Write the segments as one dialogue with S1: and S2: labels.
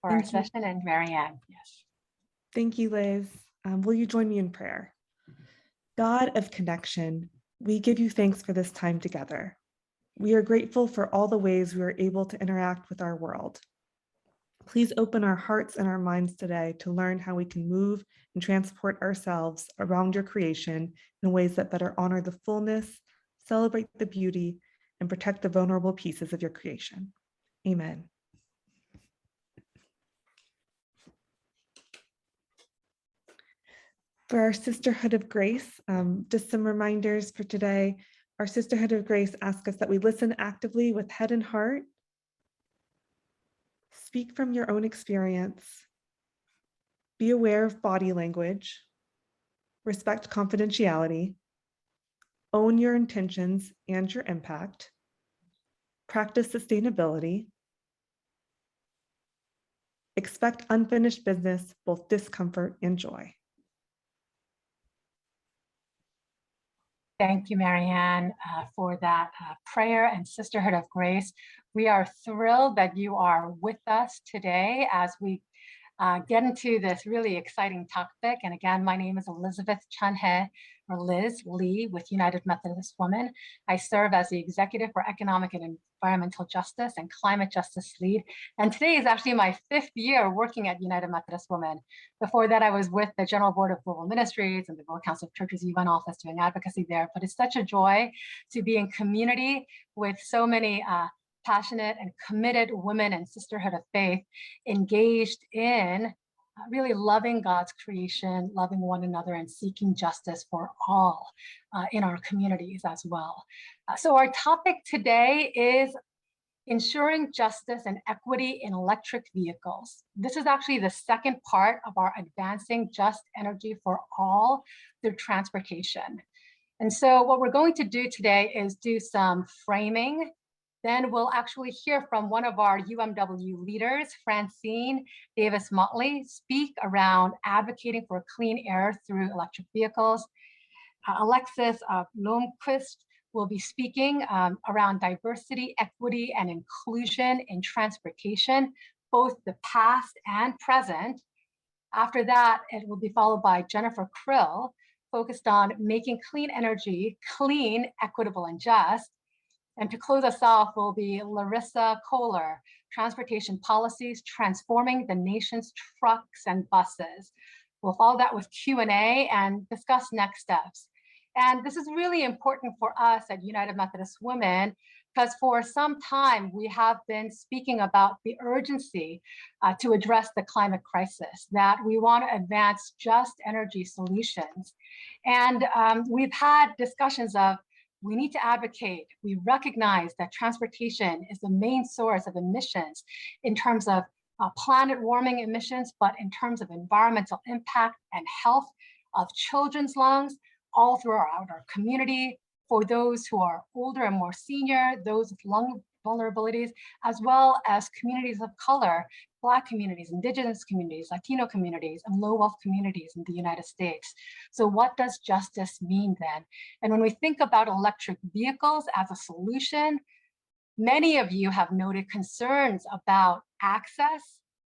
S1: for our session, and Marianne. Yes.
S2: Thank you, Liz. Will you join me in prayer? God of connection, we give you thanks for this time together. We are grateful for all the ways we are able to interact with our world. Please open our hearts and our minds today to learn how we can move and transport ourselves around your creation in ways that better honor the fullness, celebrate the beauty, and protect the vulnerable pieces of your creation. Amen. For our Sisterhood of Grace, just some reminders for today. Our Sisterhood of Grace asks us that we listen actively with head and heart, speak from your own experience, be aware of body language, respect confidentiality, own your intentions and your impact, practice sustainability, expect unfinished business, both discomfort and joy.
S1: Thank you, Marianne, for that prayer and Sisterhood of Grace. We are thrilled that you are with us today as we get into this really exciting topic. And again, my name is Elizabeth Chunhe, or Liz Lee, with United Methodist Women. I serve as the Executive for Economic and Environmental Justice and Climate Justice Lead. And today is actually my 5th year working at United Methodist Women. Before that, I was with the General Board of Global Ministries and the World Council of Churches UN office doing advocacy there. But it's such a joy to be in community with so many passionate and committed women and sisterhood of faith engaged in really loving God's creation, loving one another, and seeking justice for all in our communities as well. So our topic today is ensuring justice and equity in electric vehicles. This is actually the second part of our Advancing Just Energy for All through Transportation. And so what we're going to do today is do some framing. Then we'll actually hear from one of our UMW leaders, Francine Davis-Motley, speak around advocating for clean air through electric vehicles. Alexis Blomquist will be speaking around diversity, equity, and inclusion in transportation, both the past and present. After that, it will be followed by Jennifer Krill, focused on making clean energy clean, equitable, and just. And to close us off will be Larissa Kohler, Transportation Policies, Transforming the Nation's Trucks and Buses. We'll follow that with Q&A and discuss next steps. And this is really important for us at United Methodist Women, because for some time we have been speaking about the urgency to address the climate crisis, that we want to advance just energy solutions. And we've had discussions of, we need to advocate. We recognize that transportation is the main source of emissions in terms of planet warming emissions, but in terms of environmental impact and health of children's lungs all throughout our community, for those who are older and more senior, those with lung vulnerabilities, as well as communities of color, Black communities, Indigenous communities, Latino communities, and low wealth communities in the United States. So what does justice mean then? And when we think about electric vehicles as a solution, many of you have noted concerns about access,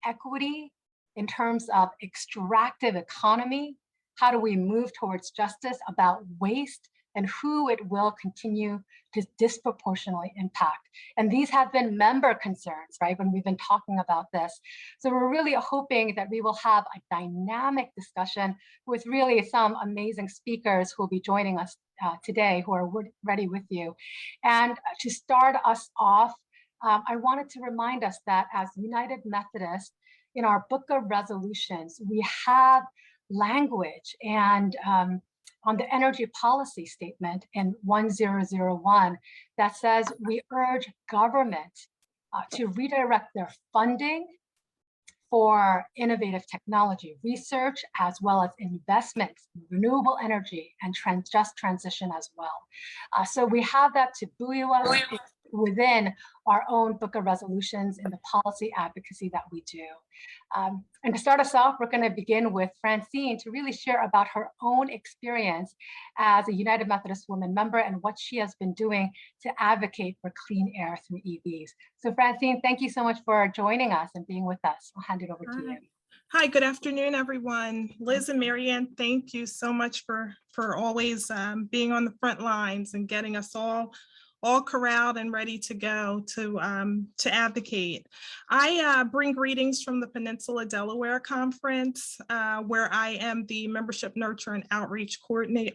S1: equity, in terms of extractive economy. How do we move towards justice, about waste, and who it will continue to disproportionately impact. And these have been member concerns, right, when we've been talking about this. So we're really hoping that we will have a dynamic discussion with really some amazing speakers who will be joining us today, who are ready with you. And to start us off, I wanted to remind us that as United Methodist, in our book of resolutions, we have language and on the energy policy statement in 1001 that says we urge government to redirect their funding for innovative technology research, as well as investments in renewable energy and just transition as well. So we have that to buoy us, within our own book of resolutions and the policy advocacy that we do. And to start us off, we're going to begin with Francine to really share about her own experience as a United Methodist Women member and what she has been doing to advocate for clean air through EVs. So Francine, thank you so much for joining us and being with us. I'll hand it over to you.
S3: Hi, good afternoon, everyone. Liz and Marianne, thank you so much for always being on the front lines and getting us all corralled and ready to go to advocate. I bring greetings from the Peninsula Delaware Conference, where I am the Membership Nurture and Outreach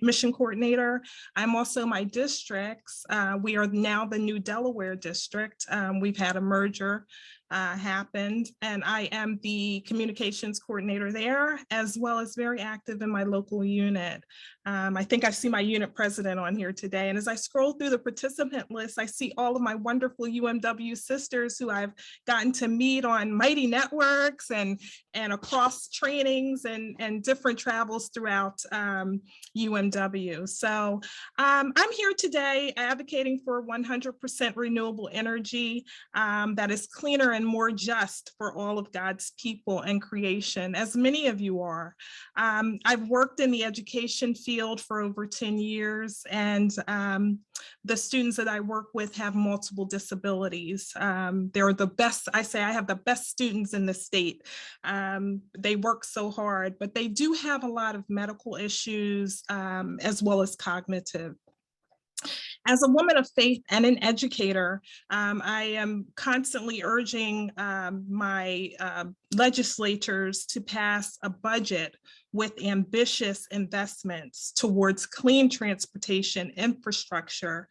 S3: Mission Coordinator. I'm also my districts. We are now the new Delaware District. We've had a merger happened, and I am the communications coordinator there, as well as very active in my local unit. I think I see my unit president on here today, and as I scroll through the participant list, I see all of my wonderful UMW sisters who I've gotten to meet on Mighty Networks and across trainings and different travels throughout UMW. So I'm here today advocating for 100% renewable energy that is cleaner and more just for all of God's people and creation, as many of you are. I've worked in the education field for over 10 years, and the students that I work with have multiple disabilities. They're the best, I say I have the best students in the state. They work so hard, but they do have a lot of medical issues as well as cognitive. As a woman of faith and an educator, I am constantly urging my legislators to pass a budget with ambitious investments towards clean transportation infrastructure,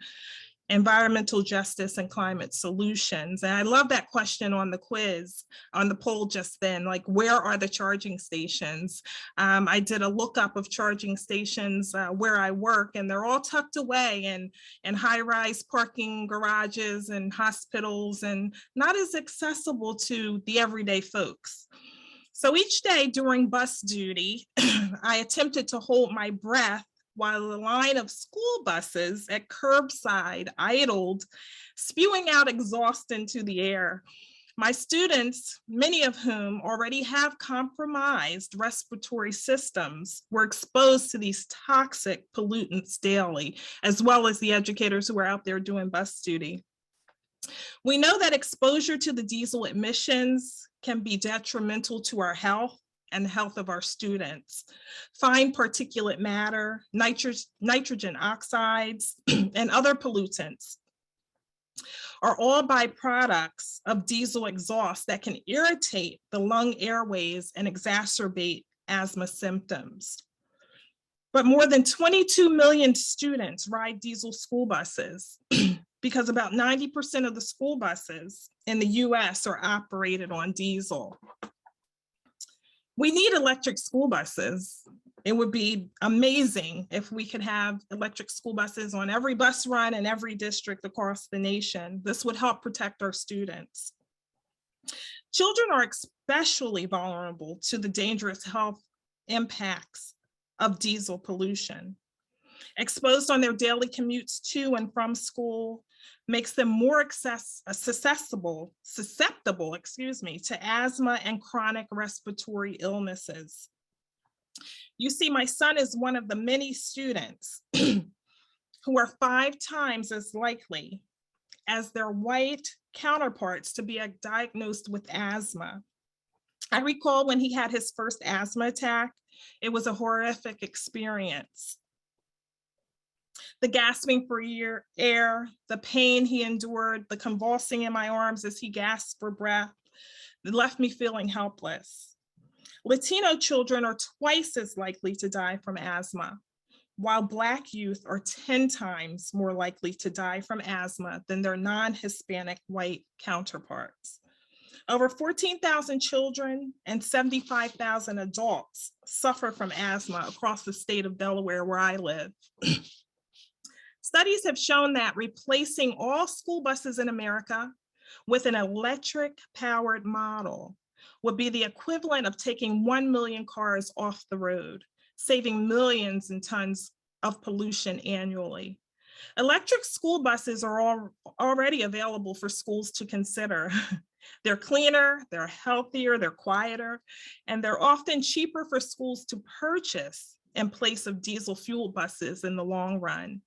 S3: environmental justice, and climate solutions. And I love that question on the quiz, on the poll just then, like, where are the charging stations? I did a lookup of charging stations where I work, and they're all tucked away in high-rise parking garages and hospitals, and not as accessible to the everyday folks. So each day during bus duty, I attempted to hold my breath while a line of school buses at curbside idled, spewing out exhaust into the air. My students, many of whom already have compromised respiratory systems, were exposed to these toxic pollutants daily, as well as the educators who were out there doing bus duty. We know that exposure to the diesel emissions can be detrimental to our health and the health of our students. Fine particulate matter, nitrogen oxides, and other pollutants are all byproducts of diesel exhaust that can irritate the lung airways and exacerbate asthma symptoms. But more than 22 million students ride diesel school buses because about 90% of the school buses in the US are operated on diesel. We need electric school buses. It would be amazing if we could have electric school buses on every bus run in every district across the nation. This would help protect our students. Children are especially vulnerable to the dangerous health impacts of diesel pollution. Exposed on their daily commutes to and from school makes them more susceptible, to asthma and chronic respiratory illnesses. You see, my son is one of the many students who are 5 times as likely as their white counterparts to be diagnosed with asthma. I recall when he had his first asthma attack, it was a horrific experience. The gasping for air, the pain he endured, the convulsing in my arms as he gasped for breath, it left me feeling helpless. Latino children are twice as likely to die from asthma, while Black youth are 10 times more likely to die from asthma than their non-Hispanic white counterparts. Over 14,000 children and 75,000 adults suffer from asthma across the state of Delaware, where I live. Studies have shown that replacing all school buses in America with an electric powered model would be the equivalent of taking 1 million cars off the road, saving millions in tons of pollution annually. Electric school buses are already available for schools to consider. They're cleaner, they're healthier, they're quieter, and they're often cheaper for schools to purchase in place of diesel fuel buses in the long run.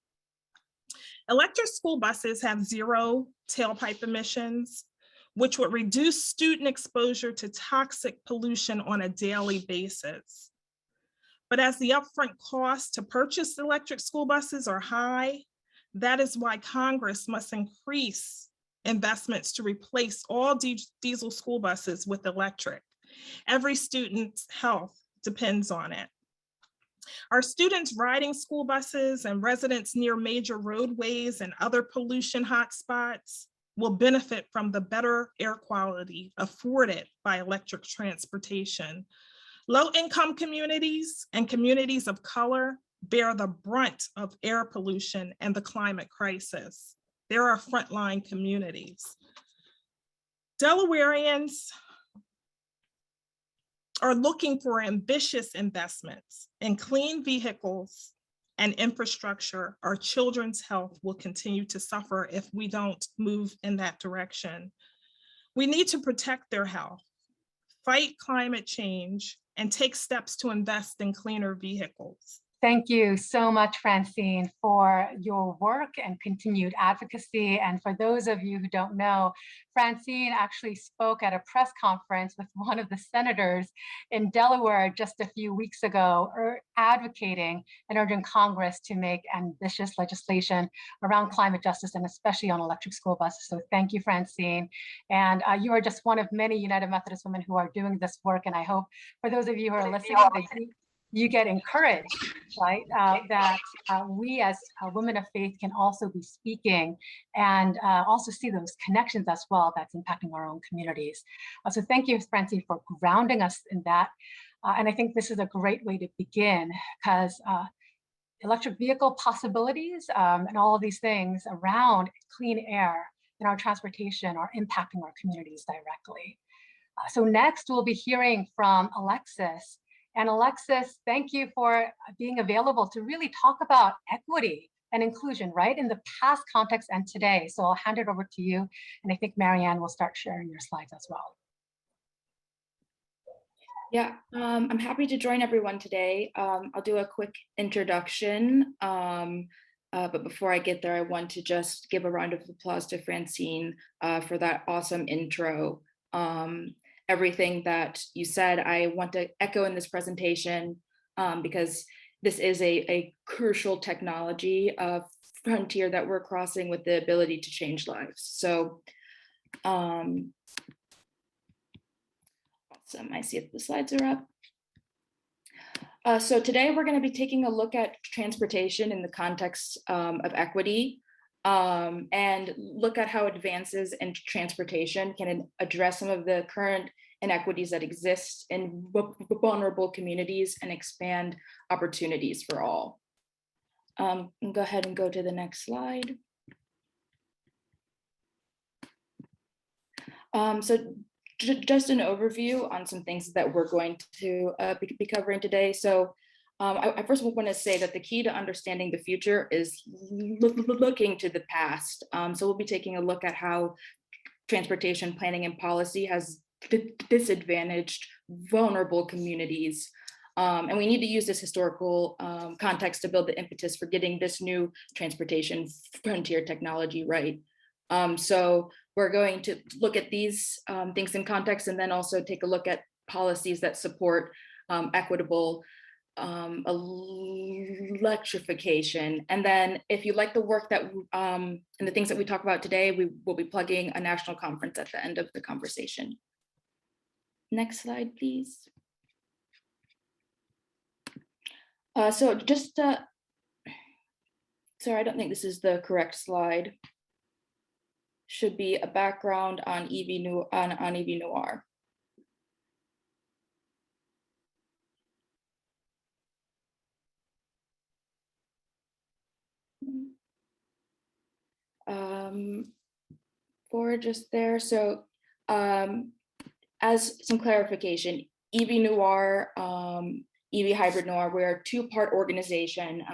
S3: Electric school buses have zero tailpipe emissions, which would reduce student exposure to toxic pollution on a daily basis. But as the upfront costs to purchase electric school buses are high, that is why Congress must increase investments to replace all diesel school buses with electric. Every student's health depends on it. Our students riding school buses and residents near major roadways and other pollution hotspots will benefit from the better air quality afforded by electric transportation. Low-income communities and communities of color bear the brunt of air pollution and the climate crisis. They're our frontline communities. Delawareans are looking for ambitious investments in clean vehicles and infrastructure. Our children's health will continue to suffer if we don't move in that direction. We need to protect their health, fight climate change, and take steps to invest in cleaner vehicles.
S1: Thank you so much, Francine, for your work and continued advocacy. And for those of you who don't know, Francine actually spoke at a press conference with one of the senators in Delaware just a few weeks ago, advocating and urging Congress to make ambitious legislation around climate justice and especially on electric school buses. So thank you, Francine. And you are just one of many United Methodist women who are doing this work. And I hope for those of you who are listening, that you get encouraged, right? That we as women of faith can also be speaking and also see those connections as well that's impacting our own communities. So thank you, Francine, for grounding us in that. And I think this is a great way to begin because electric vehicle possibilities and all of these things around clean air in our transportation are impacting our communities directly. So next we'll be hearing from Alexis. And Alexis, thank you for being available to really talk about equity and inclusion, right, in the past context and today. So I'll hand it over to you. And I think Marianne will start sharing your slides as well.
S4: Yeah, I'm happy to join everyone today. I'll do a quick introduction. But before I get there, I want to just give a round of applause to Francine for that awesome intro. Everything that you said, I want to echo in this presentation because this is a crucial technology frontier that we're crossing with the ability to change lives. So, awesome. I see if the slides are up. So today we're going to be taking a look at transportation in the context of equity. And look at how advances in transportation can address some of the current inequities that exist in vulnerable communities and expand opportunities for all. Go ahead and go to the next slide. So just an overview on some things that we're going to be covering today. So I first want to say that the key to understanding the future is looking to the past. So we'll be taking a look at how transportation planning and policy has disadvantaged vulnerable communities. And we need to use this historical context to build the impetus for getting this new transportation frontier technology right. So we're going to look at these things in context and then also take a look at policies that support equitable electrification. And then if you like the work that and the things that we talk about today, we will be plugging a national conference at the end of the conversation. Next slide, please. So just, sorry, I don't think this is the correct slide. Should be a background on EV Noir. Forward just there. So as some clarification, EV Noir, EV Hybrid Noir, we're a two-part organization.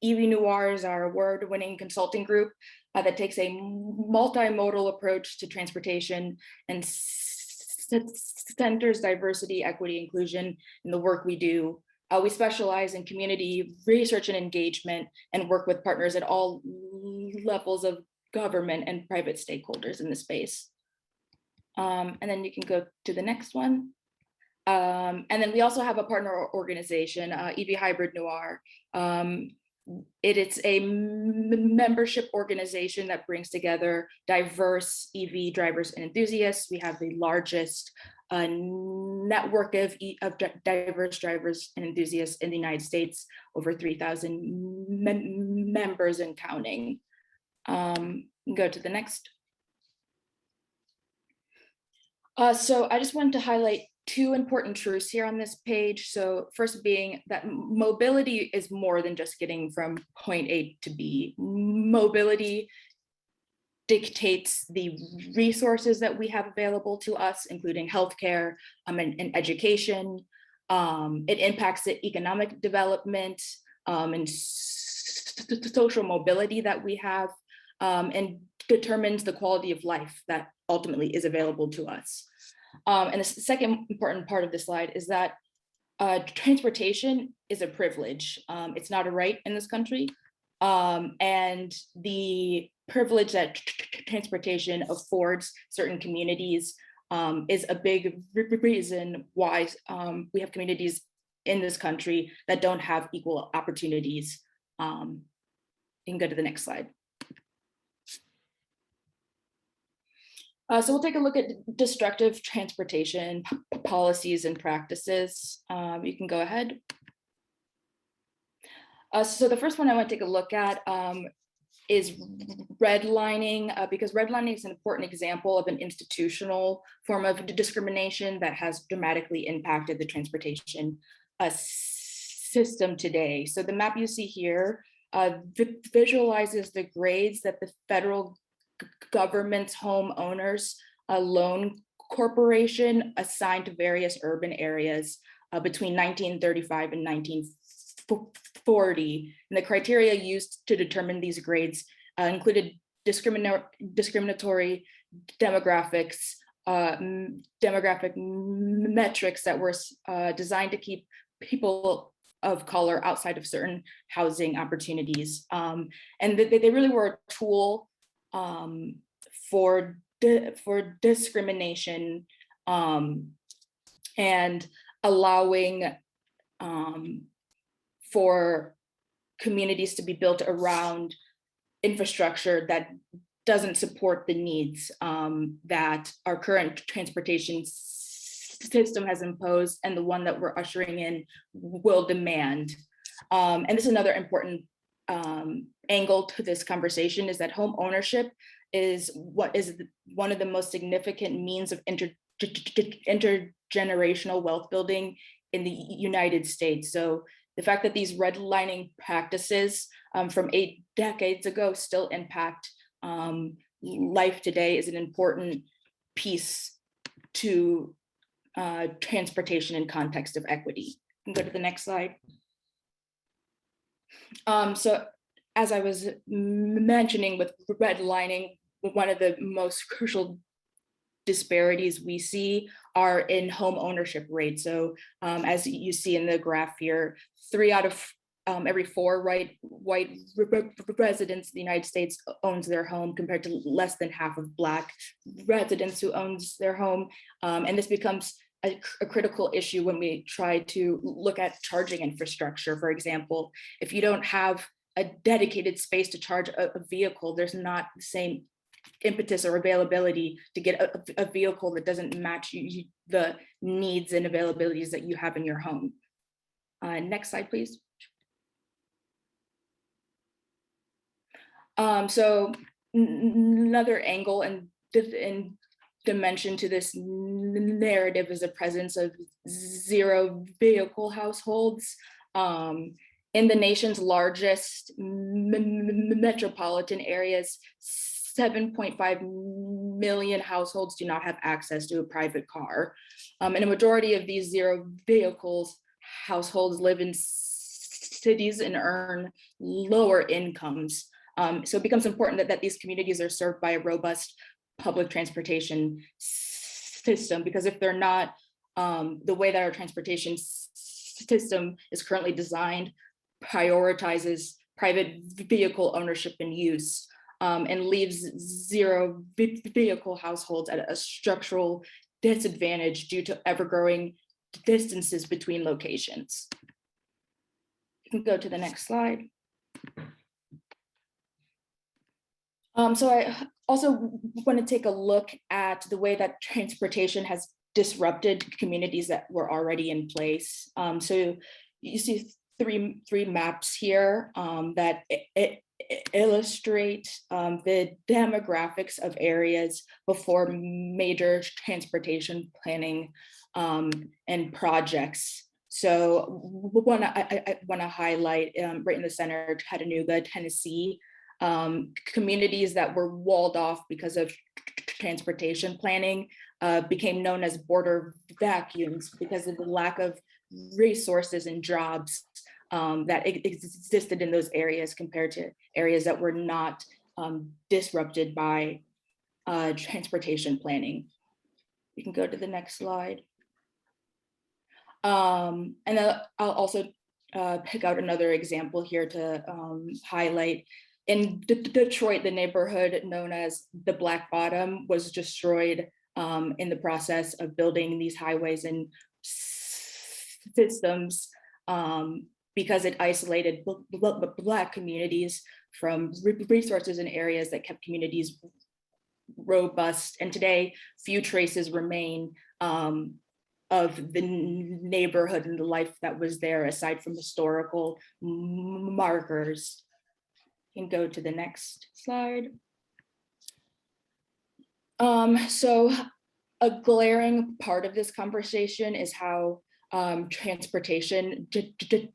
S4: EV Noir is our award-winning consulting group that takes a multimodal approach to transportation and centers diversity, equity, inclusion in the work we do. We specialize in community research and engagement and work with partners at all levels of government and private stakeholders in the space. And then you can go to the next one. And then we also have a partner organization, EV Hybrid Noir. It's a membership organization that brings together diverse EV drivers and enthusiasts. We have the largest network of diverse drivers and enthusiasts in the United States, over 3,000 members and counting. Go to the next. So I just wanted to highlight two important truths here on this page. So first being that mobility is more than just getting from point A to B. Mobility dictates the resources that we have available to us, including healthcare and education. It impacts the economic development and social mobility that we have, and determines the quality of life that ultimately is available to us. And the second important part of the slide is that transportation is a privilege. It's not a right in this country. And the privilege that transportation affords certain communities is a big reason why we have communities in this country that don't have equal opportunities. You can go to the next slide. So we'll take a look at destructive transportation policies and practices. You can go ahead. So the first one I want to take a look at is redlining, because redlining is an important example of an institutional form of discrimination that has dramatically impacted the transportation system today. So the map you see here visualizes the grades that the federal government's homeowners loan corporation assigned to various urban areas between 1935 and 1940. And the criteria used to determine these grades included discriminatory demographics, demographic metrics that were designed to keep people of color outside of certain housing opportunities. And they really were a tool for discrimination and allowing for communities to be built around infrastructure that doesn't support the needs that our current transportation system has imposed and the one that we're ushering in will demand. And this is another important angle to this conversation, is that home ownership is one of the most significant means of intergenerational wealth building in the United States. So the fact that these redlining practices from 8 decades ago still impact life today is an important piece to transportation in context of equity. You can go to the next slide. So as I was mentioning with redlining, one of the most crucial disparities we see are in home ownership rates. So as you see in the graph here, 3 out of every 4 white residents in the United States owns their home, compared to less than half of Black residents who owns their home. And this becomes a critical issue when we try to look at charging infrastructure. For example, if you don't have a dedicated space to charge a vehicle, there's not the same impetus or availability to get a vehicle that doesn't match the needs and availabilities that you have in your home. Next slide, please. So another angle and dimension to this narrative is the presence of zero vehicle households. In the nation's largest metropolitan areas, 7.5 million households do not have access to a private car. And a majority of these zero vehicles households live in cities and earn lower incomes. So it becomes important that these communities are served by a robust public transportation system, because if they're not, the way that our transportation system is currently designed prioritizes private vehicle ownership and use, and leaves zero vehicle households at a structural disadvantage due to ever-growing distances between locations. You can go to the next slide. So I also want to take a look at the way that transportation has disrupted communities that were already in place. So you see three maps here that illustrate the demographics of areas before major transportation planning and projects. So I want to highlight right in the center, Chattanooga, Tennessee, communities that were walled off because of transportation planning became known as border vacuums because of the lack of resources and jobs that existed in those areas compared to areas that were not disrupted by transportation planning. You can go to the next slide. And then I'll also pick out another example here to highlight. In Detroit, the neighborhood known as the Black Bottom was destroyed in the process of building these highways and systems because it isolated Black communities from resources in areas that kept communities robust. And today, few traces remain of the neighborhood and the life that was there, aside from historical markers. You can go to the next slide. So a glaring part of this conversation is how transportation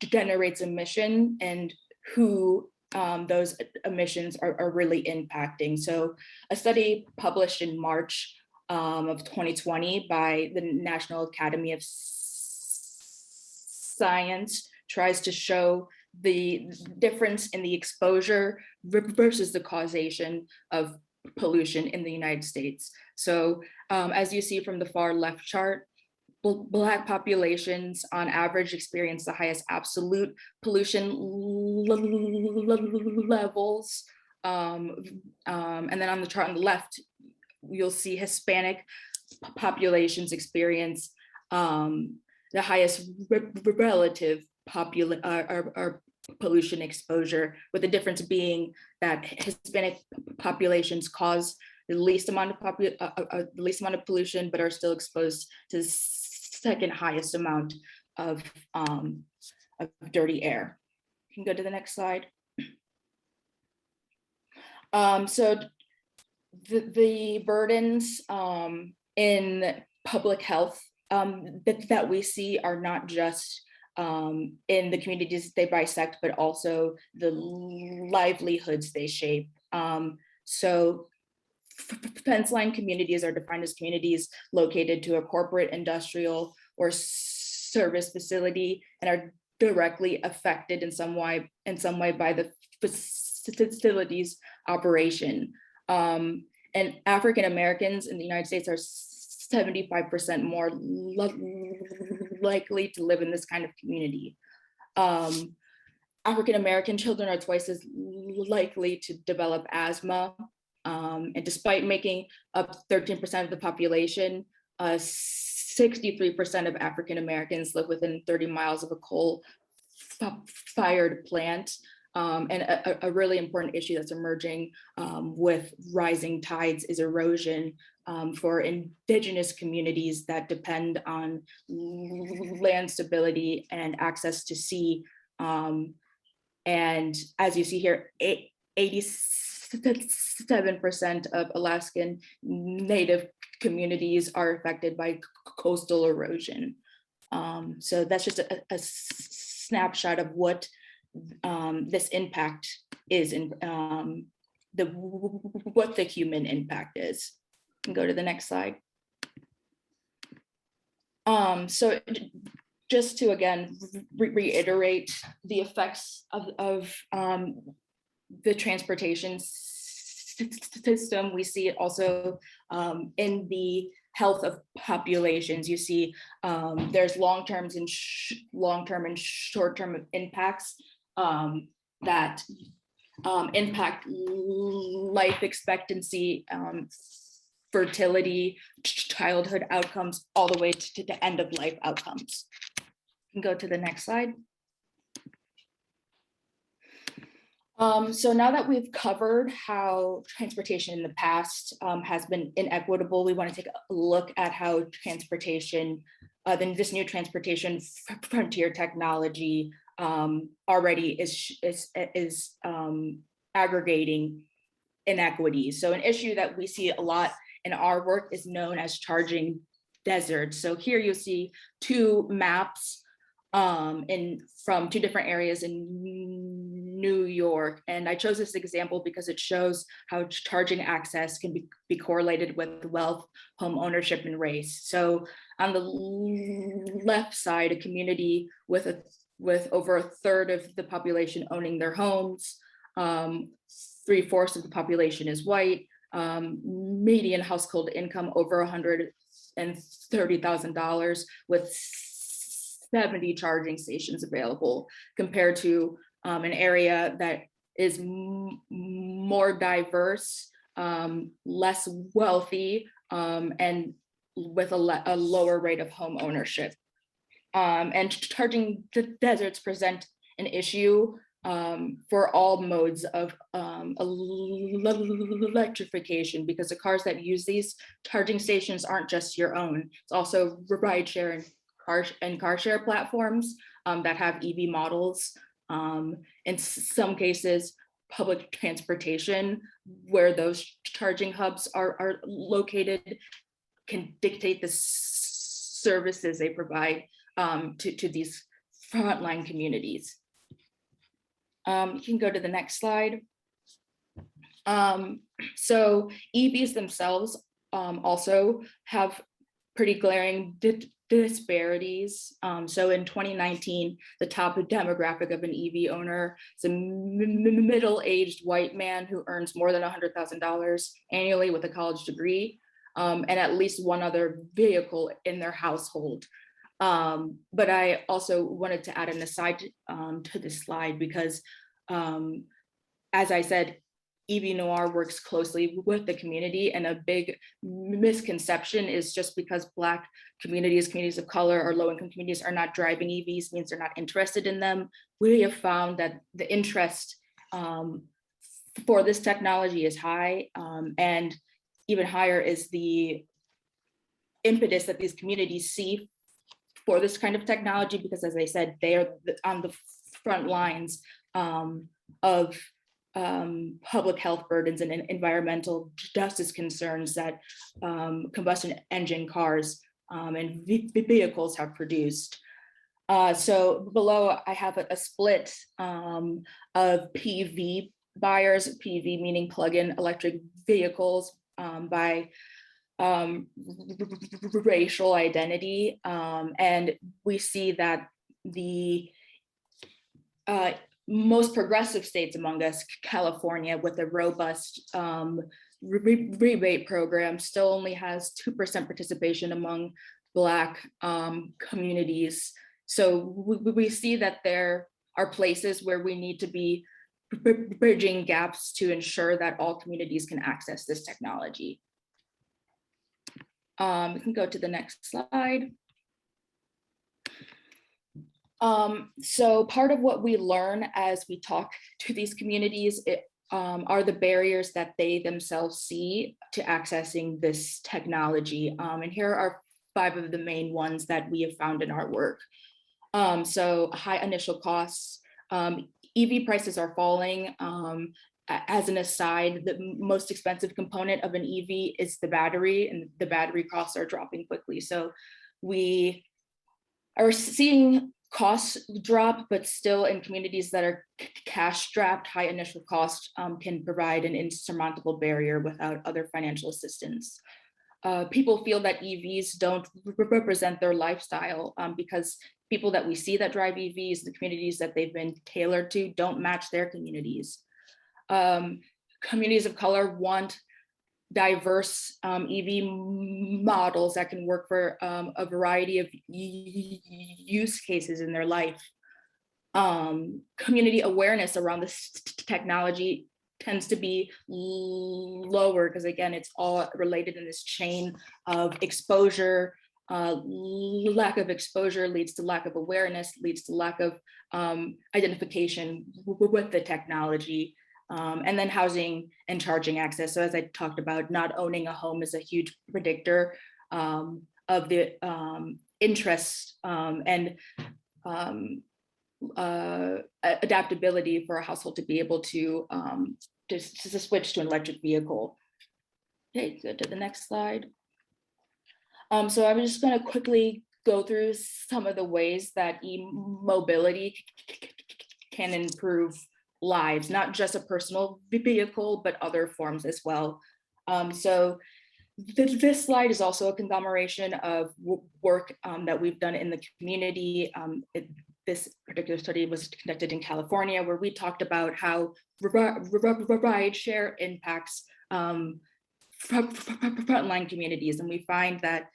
S4: generates emission and who those emissions are really impacting. So a study published in March of 2020 by the National Academy of Science tries to show the difference in the exposure versus the causation of pollution in the United States. So as you see from the far left chart, Black populations on average experience the highest absolute pollution levels. And then on the chart on the left, you'll see Hispanic populations experience the highest relative pollution exposure, with the difference being that Hispanic populations cause the least amount of pollution, but are still exposed to the second highest amount of dirty air. You can go to the next slide. So the burdens in public health that we see are not just in the communities they bisect, but also the livelihoods they shape. So fence line communities are defined as communities located to a corporate, industrial, or service facility and are directly affected in some way by the facility's operation. And African Americans in the United States are 75% more likely to live in this kind of community. African American children are twice as likely to develop asthma. And despite making up 13% of the population, 63% of African Americans live within 30 miles of a coal-fired plant. And a really important issue that's emerging with rising tides is erosion for indigenous communities that depend on land stability and access to sea. And as you see here, 87% of Alaskan Native communities are affected by coastal erosion. So that's just a snapshot of what this impact is and what the human impact is. You can go to the next slide. So just to again reiterate the effects of the transportation system, we see it also in the health of populations. You see there's long-term and short-term impacts that impact life expectancy, fertility, childhood outcomes, all the way to the end of life outcomes. You can go to the next slide. So now that we've covered how transportation in the past has been inequitable, we want to take a look at how transportation, then this new transportation frontier technology already is aggregating inequities. So an issue that we see a lot in our work is known as charging deserts. So here you see two maps from two different areas in New York. And I chose this example because it shows how charging access can be correlated with wealth, home ownership, and race. So on the left side, a community with over a third of the population owning their homes, 3/4 of the population is white, median household income over $130,000 with 70 charging stations available, compared to an area that is more diverse, less wealthy, and with a lower rate of home ownership. And charging deserts present an issue for all modes of electrification, because the cars that use these charging stations aren't just your own. It's also rideshare and car share platforms that have EV models. In some cases, public transportation, where those charging hubs are located, can dictate the services they provide to these frontline communities. You can go to the next slide. So EVs themselves also have pretty glaring disparities. So in 2019, the top demographic of an EV owner is a middle-aged white man who earns more than $100,000 annually with a college degree, and at least one other vehicle in their household. But I also wanted to add an aside to this slide, because as I said, EV Noir works closely with the community, and a big misconception is just because Black communities of color, or low-income communities are not driving EVs means they're not interested in them. We have found that the interest for this technology is high, and even higher is the impetus that these communities see for this kind of technology, because as I said, they are on the front lines of public health burdens and environmental justice concerns that combustion engine cars and vehicles have produced. So below I have a split of PV buyers, PV meaning plug-in electric vehicles, by racial identity. And we see that the most progressive states among us, California, with a robust rebate program, still only has 2% participation among Black communities. So we see that there are places where we need to be bridging gaps to ensure that all communities can access this technology. We can go to the next slide. So part of what we learn as we talk to these communities are the barriers that they themselves see to accessing this technology. And here are 5 of the main ones that we have found in our work. So high initial costs. EV prices are falling. As an aside, the most expensive component of an EV is the battery, and the battery costs are dropping quickly. So we are seeing costs drop, but still in communities that are cash strapped, high initial cost can provide an insurmountable barrier without other financial assistance. people feel that EVs don't represent their lifestyle because people that we see that drive EVs, the communities that they've been tailored to, don't match their communities. Communities of color want diverse EV models that can work for a variety of use cases in their life. Community awareness around this technology tends to be lower because, again, it's all related in this chain of exposure. Lack of exposure leads to lack of awareness, leads to lack of identification with the technology. And then housing and charging access. So as I talked about, not owning a home is a huge predictor of the interest and adaptability for a household to be able to switch to an electric vehicle. Okay, go to the next slide. So I'm just going to quickly go through some of the ways that e-mobility can improve lives, not just a personal vehicle, but other forms as well. So this slide is also a conglomeration of work that we've done in the community. This particular study was conducted in California, where we talked about how rideshare impacts frontline communities. And we find that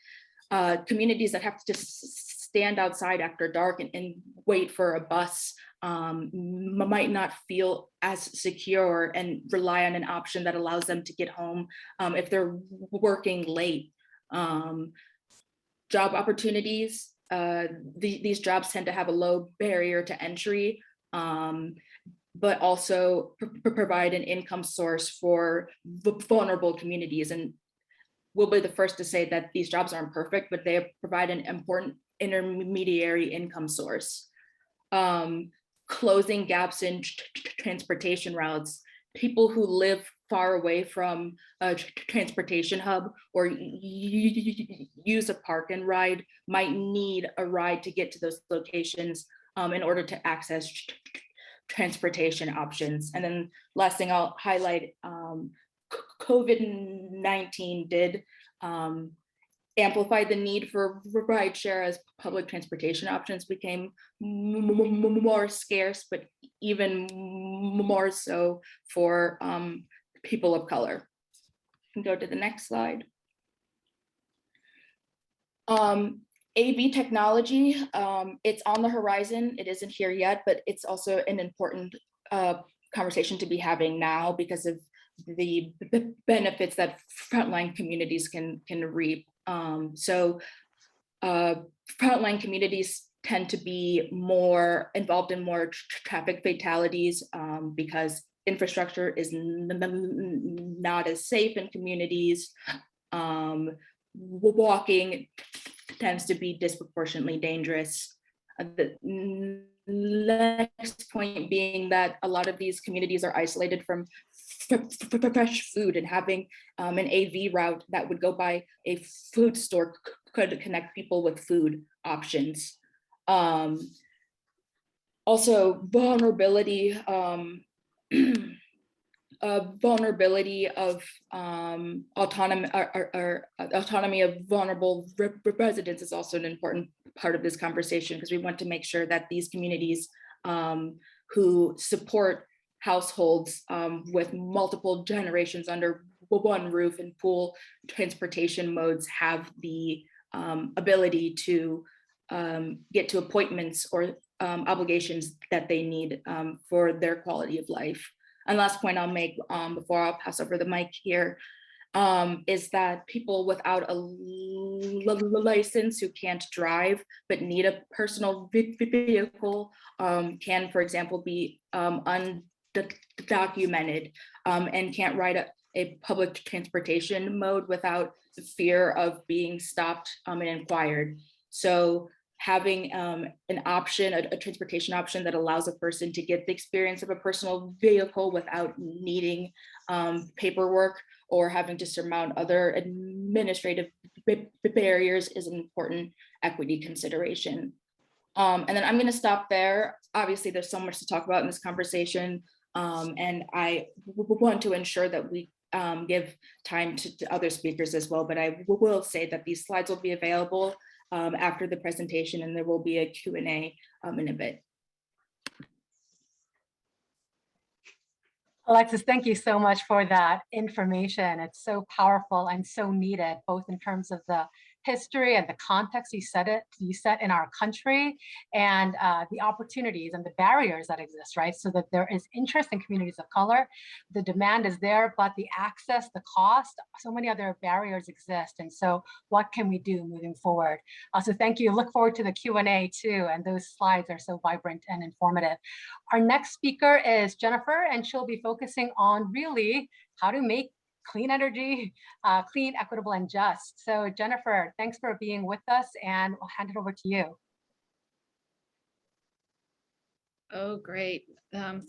S4: communities that have to stand outside after dark and wait for a bus might not feel as secure and rely on an option that allows them to get home if they're working late. Job opportunities, these jobs tend to have a low barrier to entry, but also provide an income source for vulnerable communities. And we'll be the first to say that these jobs aren't perfect, but they provide an important intermediary income source. Closing gaps in transportation routes. People who live far away from a transportation hub or use a park and ride might need a ride to get to those locations in order to access transportation options. And then last thing I'll highlight, COVID-19 did amplify the need for rideshare as public transportation options became more scarce, but even more so for people of color. You can go to the next slide. AV technology, it's on the horizon. It isn't here yet, but it's also an important conversation to be having now because of the benefits that frontline communities can reap. So frontline communities tend to be more involved in more traffic fatalities because infrastructure is not as safe in communities. Walking tends to be disproportionately dangerous. The next point being that a lot of these communities are isolated from fresh food, and having an AV route that would go by a food store could connect people with food options. Also, vulnerability of autonomy of vulnerable residents is also an important part of this conversation, because we want to make sure that these communities who support households with multiple generations under one roof and pool transportation modes have the ability to get to appointments or obligations that they need for their quality of life. And last point I'll make before I'll pass over the mic here is that people without a license who can't drive but need a personal vehicle can, for example, be undocumented and can't ride a public transportation mode without the fear of being stopped and inquired. So having an option, a transportation option that allows a person to get the experience of a personal vehicle without needing paperwork or having to surmount other administrative barriers is an important equity consideration. And then I'm going to stop there. Obviously, there's so much to talk about in this conversation, and I want to ensure that we give time to other speakers as well, but I will say that these slides will be available after the presentation, and there will be a Q&A in a bit.
S1: Alexis, thank you so much for that information. It's so powerful and so needed, both in terms of the history and the context you set in our country, and the opportunities and the barriers that exist, right? So that there is interest in communities of color, the demand is there, but the access, the cost, so many other barriers exist. And so what can we do moving forward? So thank you. Look forward to the Q&A too. And those slides are so vibrant and informative. Our next speaker is Jennifer, and she'll be focusing on really how to make clean energy, clean, equitable, and just. So Jennifer, thanks for being with us, and I'll hand it over to you.
S5: Oh, great.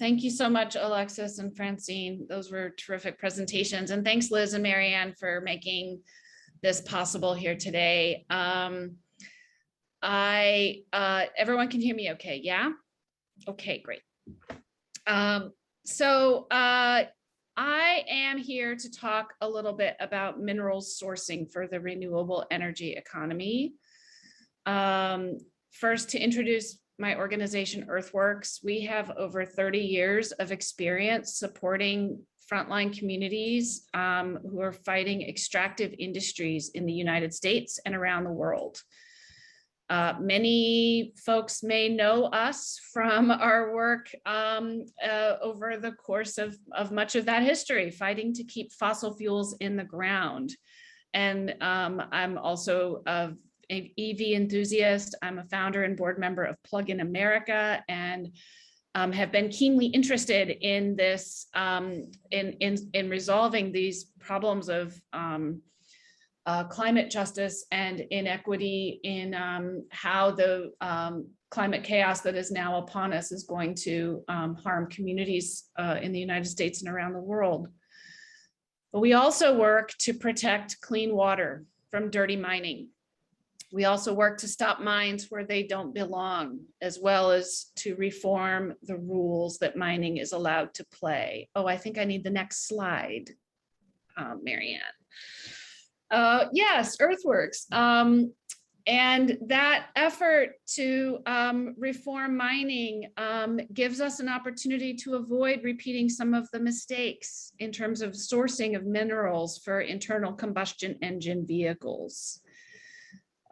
S5: Thank you so much, Alexis and Francine. Those were terrific presentations. And thanks, Liz and Marianne, for making this possible here today. Everyone can hear me okay, yeah? Okay, great. I am here to talk a little bit about minerals sourcing for the renewable energy economy. First, to introduce my organization, Earthworks. We have over 30 years of experience supporting frontline communities who are fighting extractive industries in the United States and around the world. Many folks may know us from our work over the course of much of that history, fighting to keep fossil fuels in the ground. And I'm also an EV enthusiast. I'm a founder and board member of Plug in America, and have been keenly interested in this, in resolving these problems of climate justice and inequity in how the climate chaos that is now upon us is going to harm communities in the United States and around the world. But we also work to protect clean water from dirty mining. We also work to stop mines where they don't belong, as well as to reform the rules that mining is allowed to play. Oh, I think I need the next slide, Marianne. Yes, Earthworks. And that effort to reform mining gives us an opportunity to avoid repeating some of the mistakes in terms of sourcing of minerals for internal combustion engine vehicles.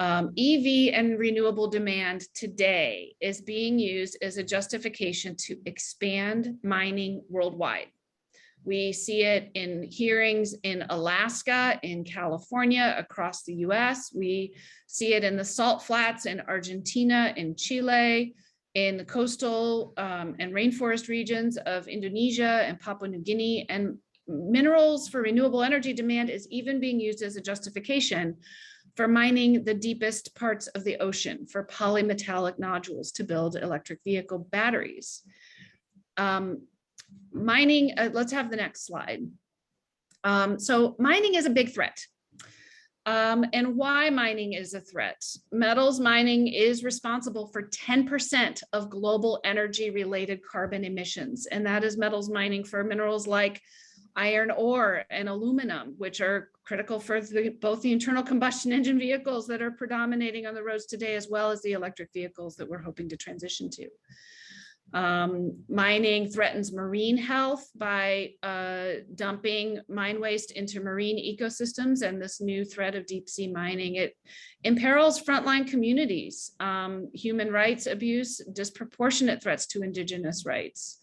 S5: EV and renewable demand today is being used as a justification to expand mining worldwide. We see it in hearings in Alaska, in California, across the US. We see it in the salt flats in Argentina, in Chile, in the coastal and rainforest regions of Indonesia and Papua New Guinea. And minerals for renewable energy demand is even being used as a justification for mining the deepest parts of the ocean for polymetallic nodules to build electric vehicle batteries. Mining, let's have the next slide. So mining is a big threat. And why mining is a threat? Metals mining is responsible for 10% of global energy-related carbon emissions. And that is metals mining for minerals like iron ore and aluminum, which are critical for both the internal combustion engine vehicles that are predominating on the roads today, as well as the electric vehicles that we're hoping to transition to. Mining threatens marine health by dumping mine waste into marine ecosystems, and this new threat of deep sea mining, it imperils frontline communities, human rights abuse, disproportionate threats to indigenous rights.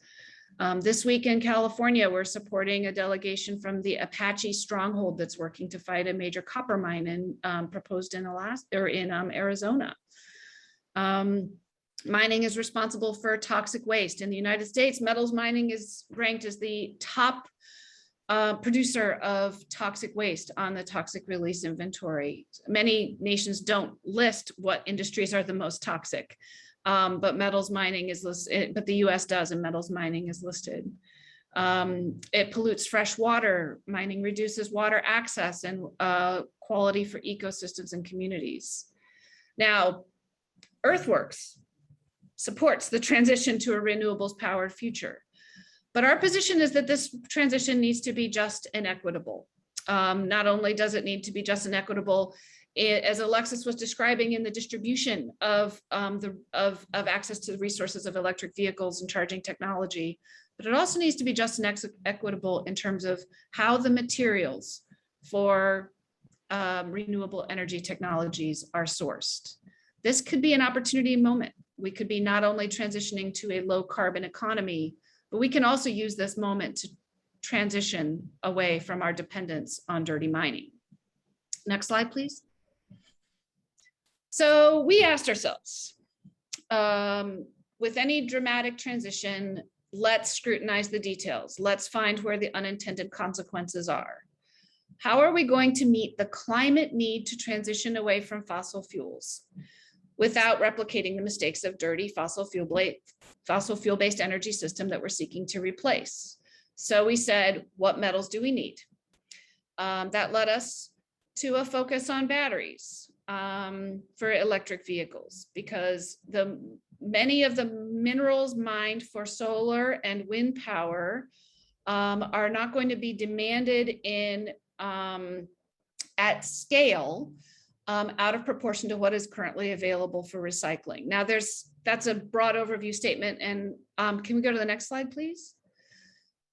S5: This week in California, we're supporting a delegation from the Apache Stronghold that's working to fight a major copper mine proposed in Alaska or in Arizona. Mining is responsible for toxic waste. In the United States, metals mining is ranked as the top producer of toxic waste on the toxic release inventory. Many nations don't list what industries are the most toxic, but metals mining is listed, but the US does, and metals mining is listed. It pollutes fresh water. Mining reduces water access and quality for ecosystems and communities. Now, Earthworks supports the transition to a renewables powered future. But our position is that this transition needs to be just and equitable. Not only does it need to be just and equitable, as Alexis was describing in the distribution of access to the resources of electric vehicles and charging technology, but it also needs to be just and equitable in terms of how the materials for renewable energy technologies are sourced. This could be an opportunity moment. We could be not only transitioning to a low carbon economy, but we can also use this moment to transition away from our dependence on dirty mining. Next slide, please. So we asked ourselves, with any dramatic transition, let's scrutinize the details. Let's find where the unintended consequences are. How are we going to meet the climate need to transition away from fossil fuels without replicating the mistakes of dirty fossil fuel-based energy system that we're seeking to replace? So we said, what metals do we need? That led us to a focus on batteries for electric vehicles, because many of the minerals mined for solar and wind power are not going to be demanded in at scale out of proportion to what is currently available for recycling. Now that's a broad overview statement, and can we go to the next slide, please?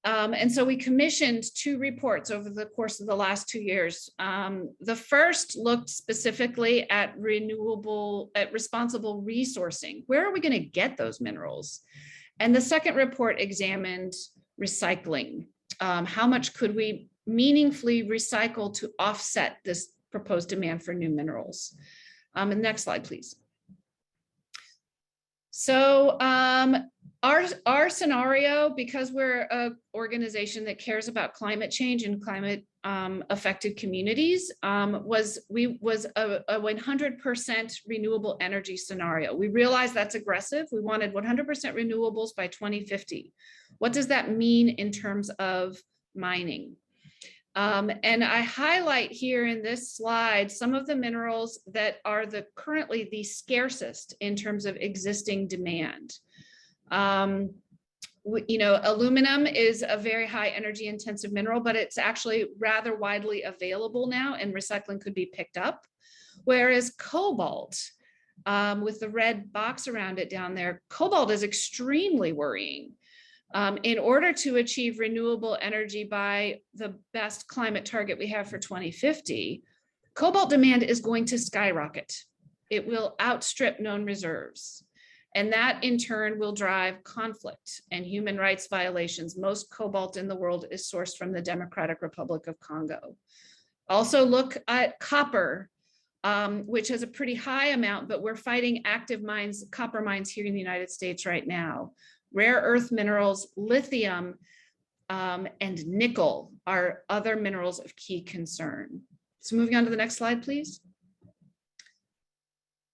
S5: And so we commissioned 2 reports over the course of the last 2 years. The first looked specifically at responsible resourcing. Where are we going to get those minerals? And the second report examined recycling. How much could we meaningfully recycle to offset this proposed demand for new minerals? And next slide, please. So our scenario, because we're an organization that cares about climate change and climate affected communities, was a 100% renewable energy scenario. We realized that's aggressive. We wanted 100% renewables by 2050. What does that mean in terms of mining? And I highlight here in this slide some of the minerals that are currently the scarcest in terms of existing demand. Aluminum is a very high energy intensive mineral, but it's actually rather widely available now, and recycling could be picked up. Whereas cobalt, with the red box around it down there, cobalt is extremely worrying. In order to achieve renewable energy by the best climate target we have for 2050, cobalt demand is going to skyrocket. It will outstrip known reserves. And that in turn will drive conflict and human rights violations. Most cobalt in the world is sourced from the Democratic Republic of Congo. Also look at copper, which has a pretty high amount, but we're fighting active mines, copper mines here in the United States right now. Rare earth minerals, lithium, and nickel are other minerals of key concern. So moving on to the next slide, please.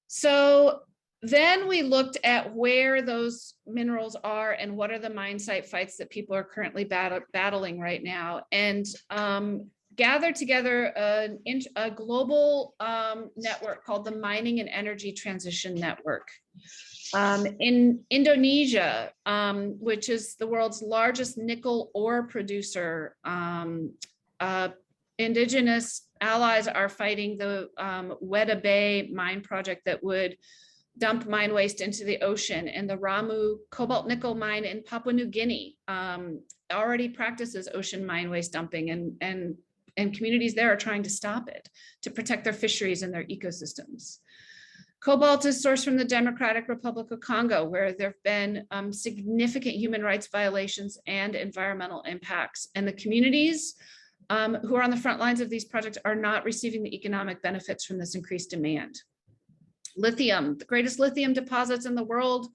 S5: So then we looked at where those minerals are and what are the mine site fights that people are currently battling right now, and gathered together a global network called the Mining and Energy Transition Network. In Indonesia, which is the world's largest nickel ore producer, indigenous allies are fighting the Weda Bay mine project that would dump mine waste into the ocean, and the Ramu cobalt nickel mine in Papua New Guinea already practices ocean mine waste dumping, and communities there are trying to stop it to protect their fisheries and their ecosystems. Cobalt is sourced from the Democratic Republic of Congo, where there have been significant human rights violations and environmental impacts. And the communities who are on the front lines of these projects are not receiving the economic benefits from this increased demand. Lithium, the greatest lithium deposits in the world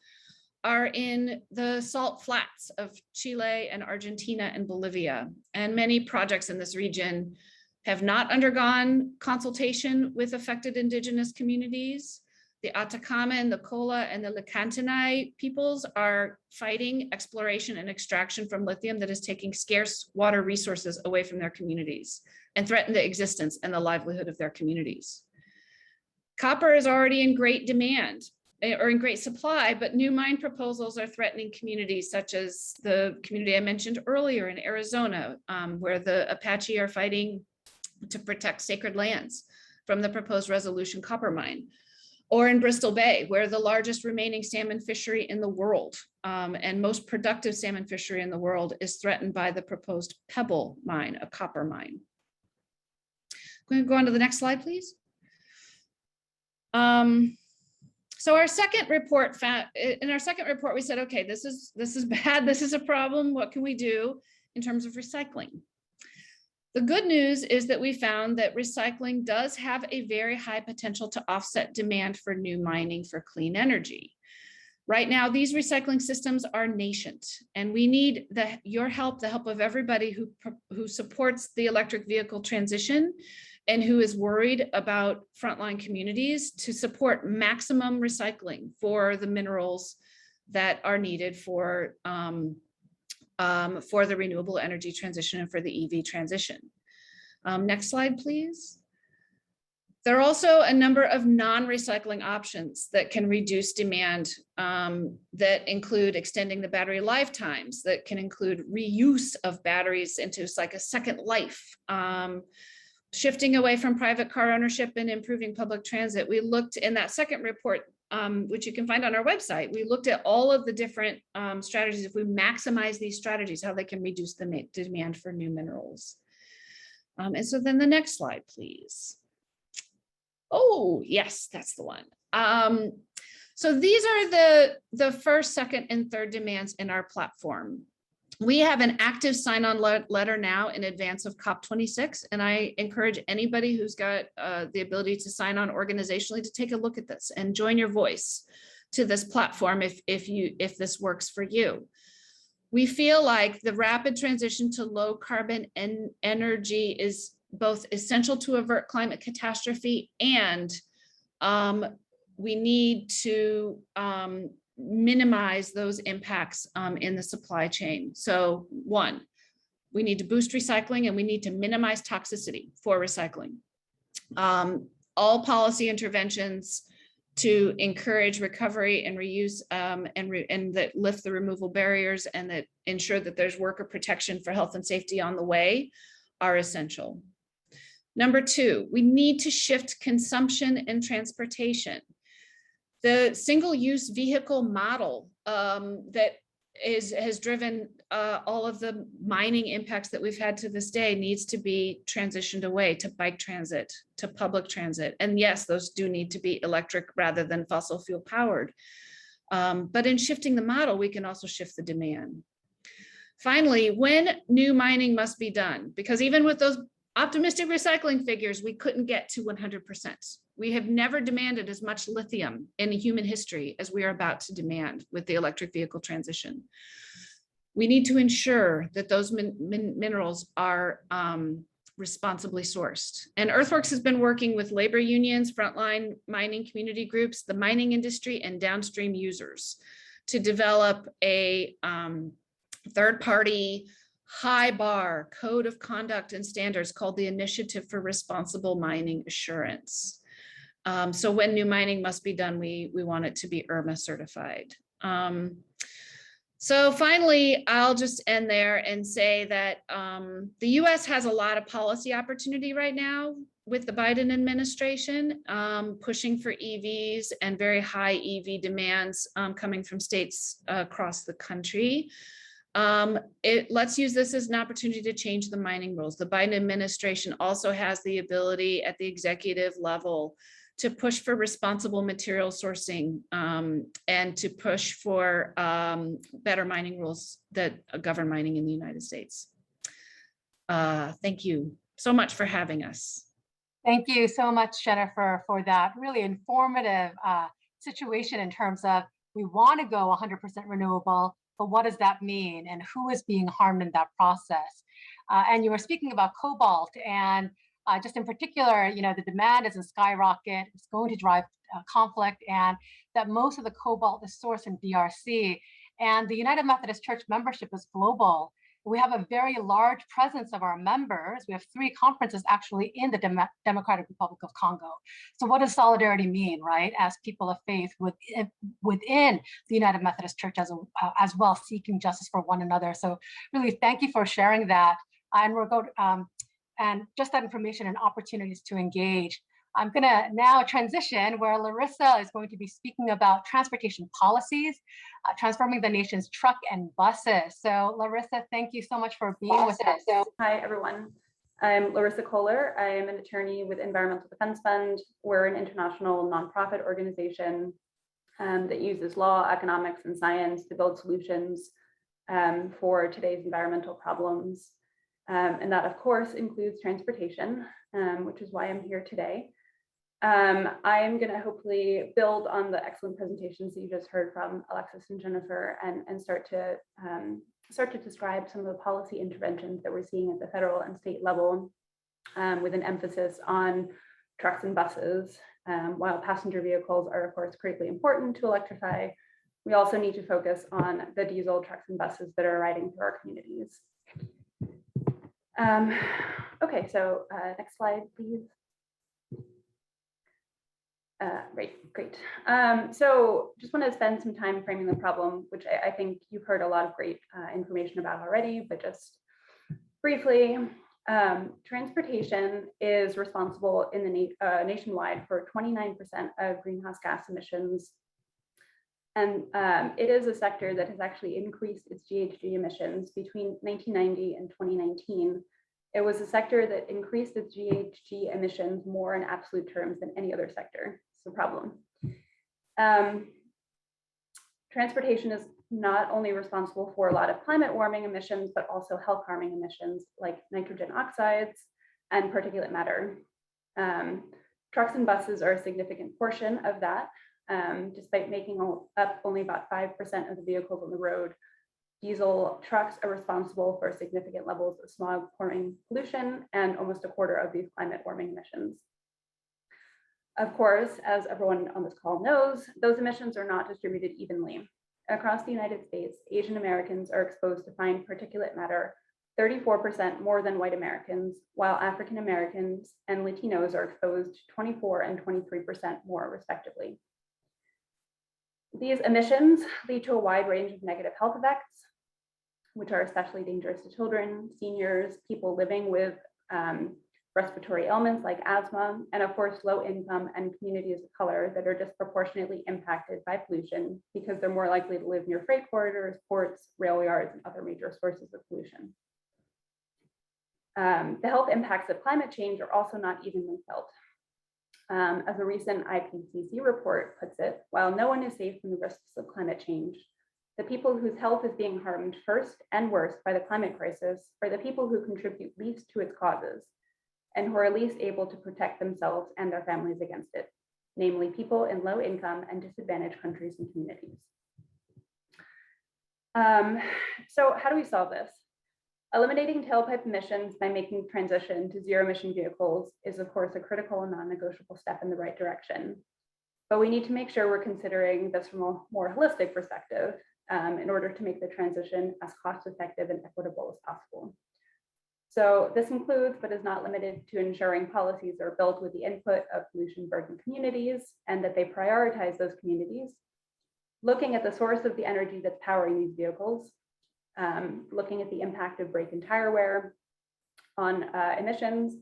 S5: are in the salt flats of Chile and Argentina and Bolivia. And many projects in this region have not undergone consultation with affected indigenous communities. The Atacama and the Kola and the Lacandonay peoples are fighting exploration and extraction from lithium that is taking scarce water resources away from their communities and threaten the existence and the livelihood of their communities. Copper is already in great demand. or in great supply, but new mine proposals are threatening communities such as the community I mentioned earlier in Arizona, where the Apache are fighting to protect sacred lands from the proposed Resolution copper mine, or in Bristol Bay, where the largest remaining salmon fishery in the world and most productive salmon fishery in the world is threatened by the proposed Pebble mine, a copper mine. I'm going to go on to the next slide, please. So our second report in our second report, we said, okay, this is bad. This is a problem. What can we do in terms of recycling? The good news is that we found that recycling does have a very high potential to offset demand for new mining for clean energy. Right now, these recycling systems are nascent, and we need your help, the help of everybody who supports the electric vehicle transition and who is worried about frontline communities to support maximum recycling for the minerals that are needed for the renewable energy transition and for the EV transition. Next slide, please. There are also a number of non-recycling options that can reduce demand that include extending the battery lifetimes, that can include reuse of batteries into like a second life, shifting away from private car ownership and improving public transit. We looked in that second report, which you can find on our website, we looked at all of the different strategies. If we maximize these strategies, how they can reduce the demand for new minerals. And so then the next slide, please. Oh, yes, that's the one. So these are the first, second, and third demands in our platform. We have an active sign-on letter now in advance of COP26, and I encourage anybody who's got the ability to sign on organizationally to take a look at this and join your voice to this platform if this works for you. We feel like the rapid transition to low carbon energy is both essential to avert climate catastrophe, and we need to minimize those impacts in the supply chain. So one, we need to boost recycling and we need to minimize toxicity for recycling. All policy interventions to encourage recovery and reuse and that lift the removal barriers and that ensure that there's worker protection for health and safety on the way are essential. Number two, we need to shift consumption and transportation. The single-use vehicle model that has driven all of the mining impacts that we've had to this day needs to be transitioned away to bike transit, to public transit. And yes, those do need to be electric rather than fossil fuel powered. But in shifting the model, we can also shift the demand. Finally, when new mining must be done, because even with those optimistic recycling figures, we couldn't get to 100%. We have never demanded as much lithium in human history as we are about to demand with the electric vehicle transition. We need to ensure that those minerals are responsibly sourced. And Earthworks has been working with labor unions, frontline mining community groups, the mining industry, and downstream users to develop a third-party high bar code of conduct and standards called the Initiative for Responsible Mining Assurance. So when new mining must be done, we want it to be IRMA certified. So finally, I'll just end there and say that the US has a lot of policy opportunity right now with the Biden administration, pushing for EVs and very high EV demands coming from states across the country. Let's use this as an opportunity to change the mining rules. The Biden administration also has the ability at the executive level to push for responsible material sourcing and to push for better mining rules that govern mining in the United States. Thank you so much for having us.
S1: Thank you so much, Jennifer, for that really informative situation in terms of we want to go 100% renewable, but what does that mean and who is being harmed in that process? And you were speaking about cobalt and just in particular, you know, the demand is a skyrocket. It's going to drive conflict, and that most of the cobalt is sourced in DRC. And the United Methodist Church membership is global. We have a very large presence of our members. We have 3 conferences actually in the Democratic Republic of Congo. So what does solidarity mean, right? As people of faith within the United Methodist Church as well, seeking justice for one another. So really, thank you for sharing that. And we're going and just that information and opportunities to engage. I'm going to now transition where Larissa is going to be speaking about transportation policies, transforming the nation's truck and buses. So Larissa, thank you so much for being with us.
S6: Hi, everyone. I'm Larissa Kohler. I am an attorney with Environmental Defense Fund. We're an international nonprofit organization that uses law, economics, and science to build solutions for today's environmental problems. And that, of course, includes transportation, which is why I'm here today. I am going to hopefully build on the excellent presentations that you just heard from Alexis and Jennifer and start to describe some of the policy interventions that we're seeing at the federal and state level with an emphasis on trucks and buses. While passenger vehicles are, of course, critically important to electrify, we also need to focus on the diesel trucks and buses that are riding through our communities. Okay, so next slide, please. Great. So just want to spend some time framing the problem, which I think you've heard a lot of great information about already, but just briefly, transportation is responsible in the nationwide for 29% of greenhouse gas emissions. And it is a sector that has actually increased its GHG emissions between 1990 and 2019. It was a sector that increased its GHG emissions more in absolute terms than any other sector. It's a problem. Transportation is not only responsible for a lot of climate warming emissions, but also health harming emissions like nitrogen oxides and particulate matter. Trucks and buses are a significant portion of that, despite making up only about 5% of the vehicles on the road. Diesel trucks are responsible for significant levels of smog forming pollution and almost a quarter of these climate warming emissions. Of course, as everyone on this call knows, those emissions are not distributed evenly. Across the United States, Asian Americans are exposed to fine particulate matter 34% more than white Americans, while African Americans and Latinos are exposed to 24 and 23% more respectively. These emissions lead to a wide range of negative health effects, which are especially dangerous to children, seniors, people living with respiratory ailments like asthma, and of course, low income and communities of color that are disproportionately impacted by pollution because they're more likely to live near freight corridors, ports, rail yards, and other major sources of pollution. The health impacts of climate change are also not evenly felt. As a recent IPCC report puts it, while no one is safe from the risks of climate change, the people whose health is being harmed first and worst by the climate crisis are the people who contribute least to its causes and who are least able to protect themselves and their families against it, namely people in low income and disadvantaged countries and communities. So how do we solve this? Eliminating tailpipe emissions by making transition to zero emission vehicles is of course a critical and non-negotiable step in the right direction. But we need to make sure we're considering this from a more holistic perspective in order to make the transition as cost effective and equitable as possible. So this includes, but is not limited to, ensuring policies are built with the input of pollution burdened communities and that they prioritize those communities, looking at the source of the energy that's powering these vehicles, looking at the impact of brake and tire wear on emissions,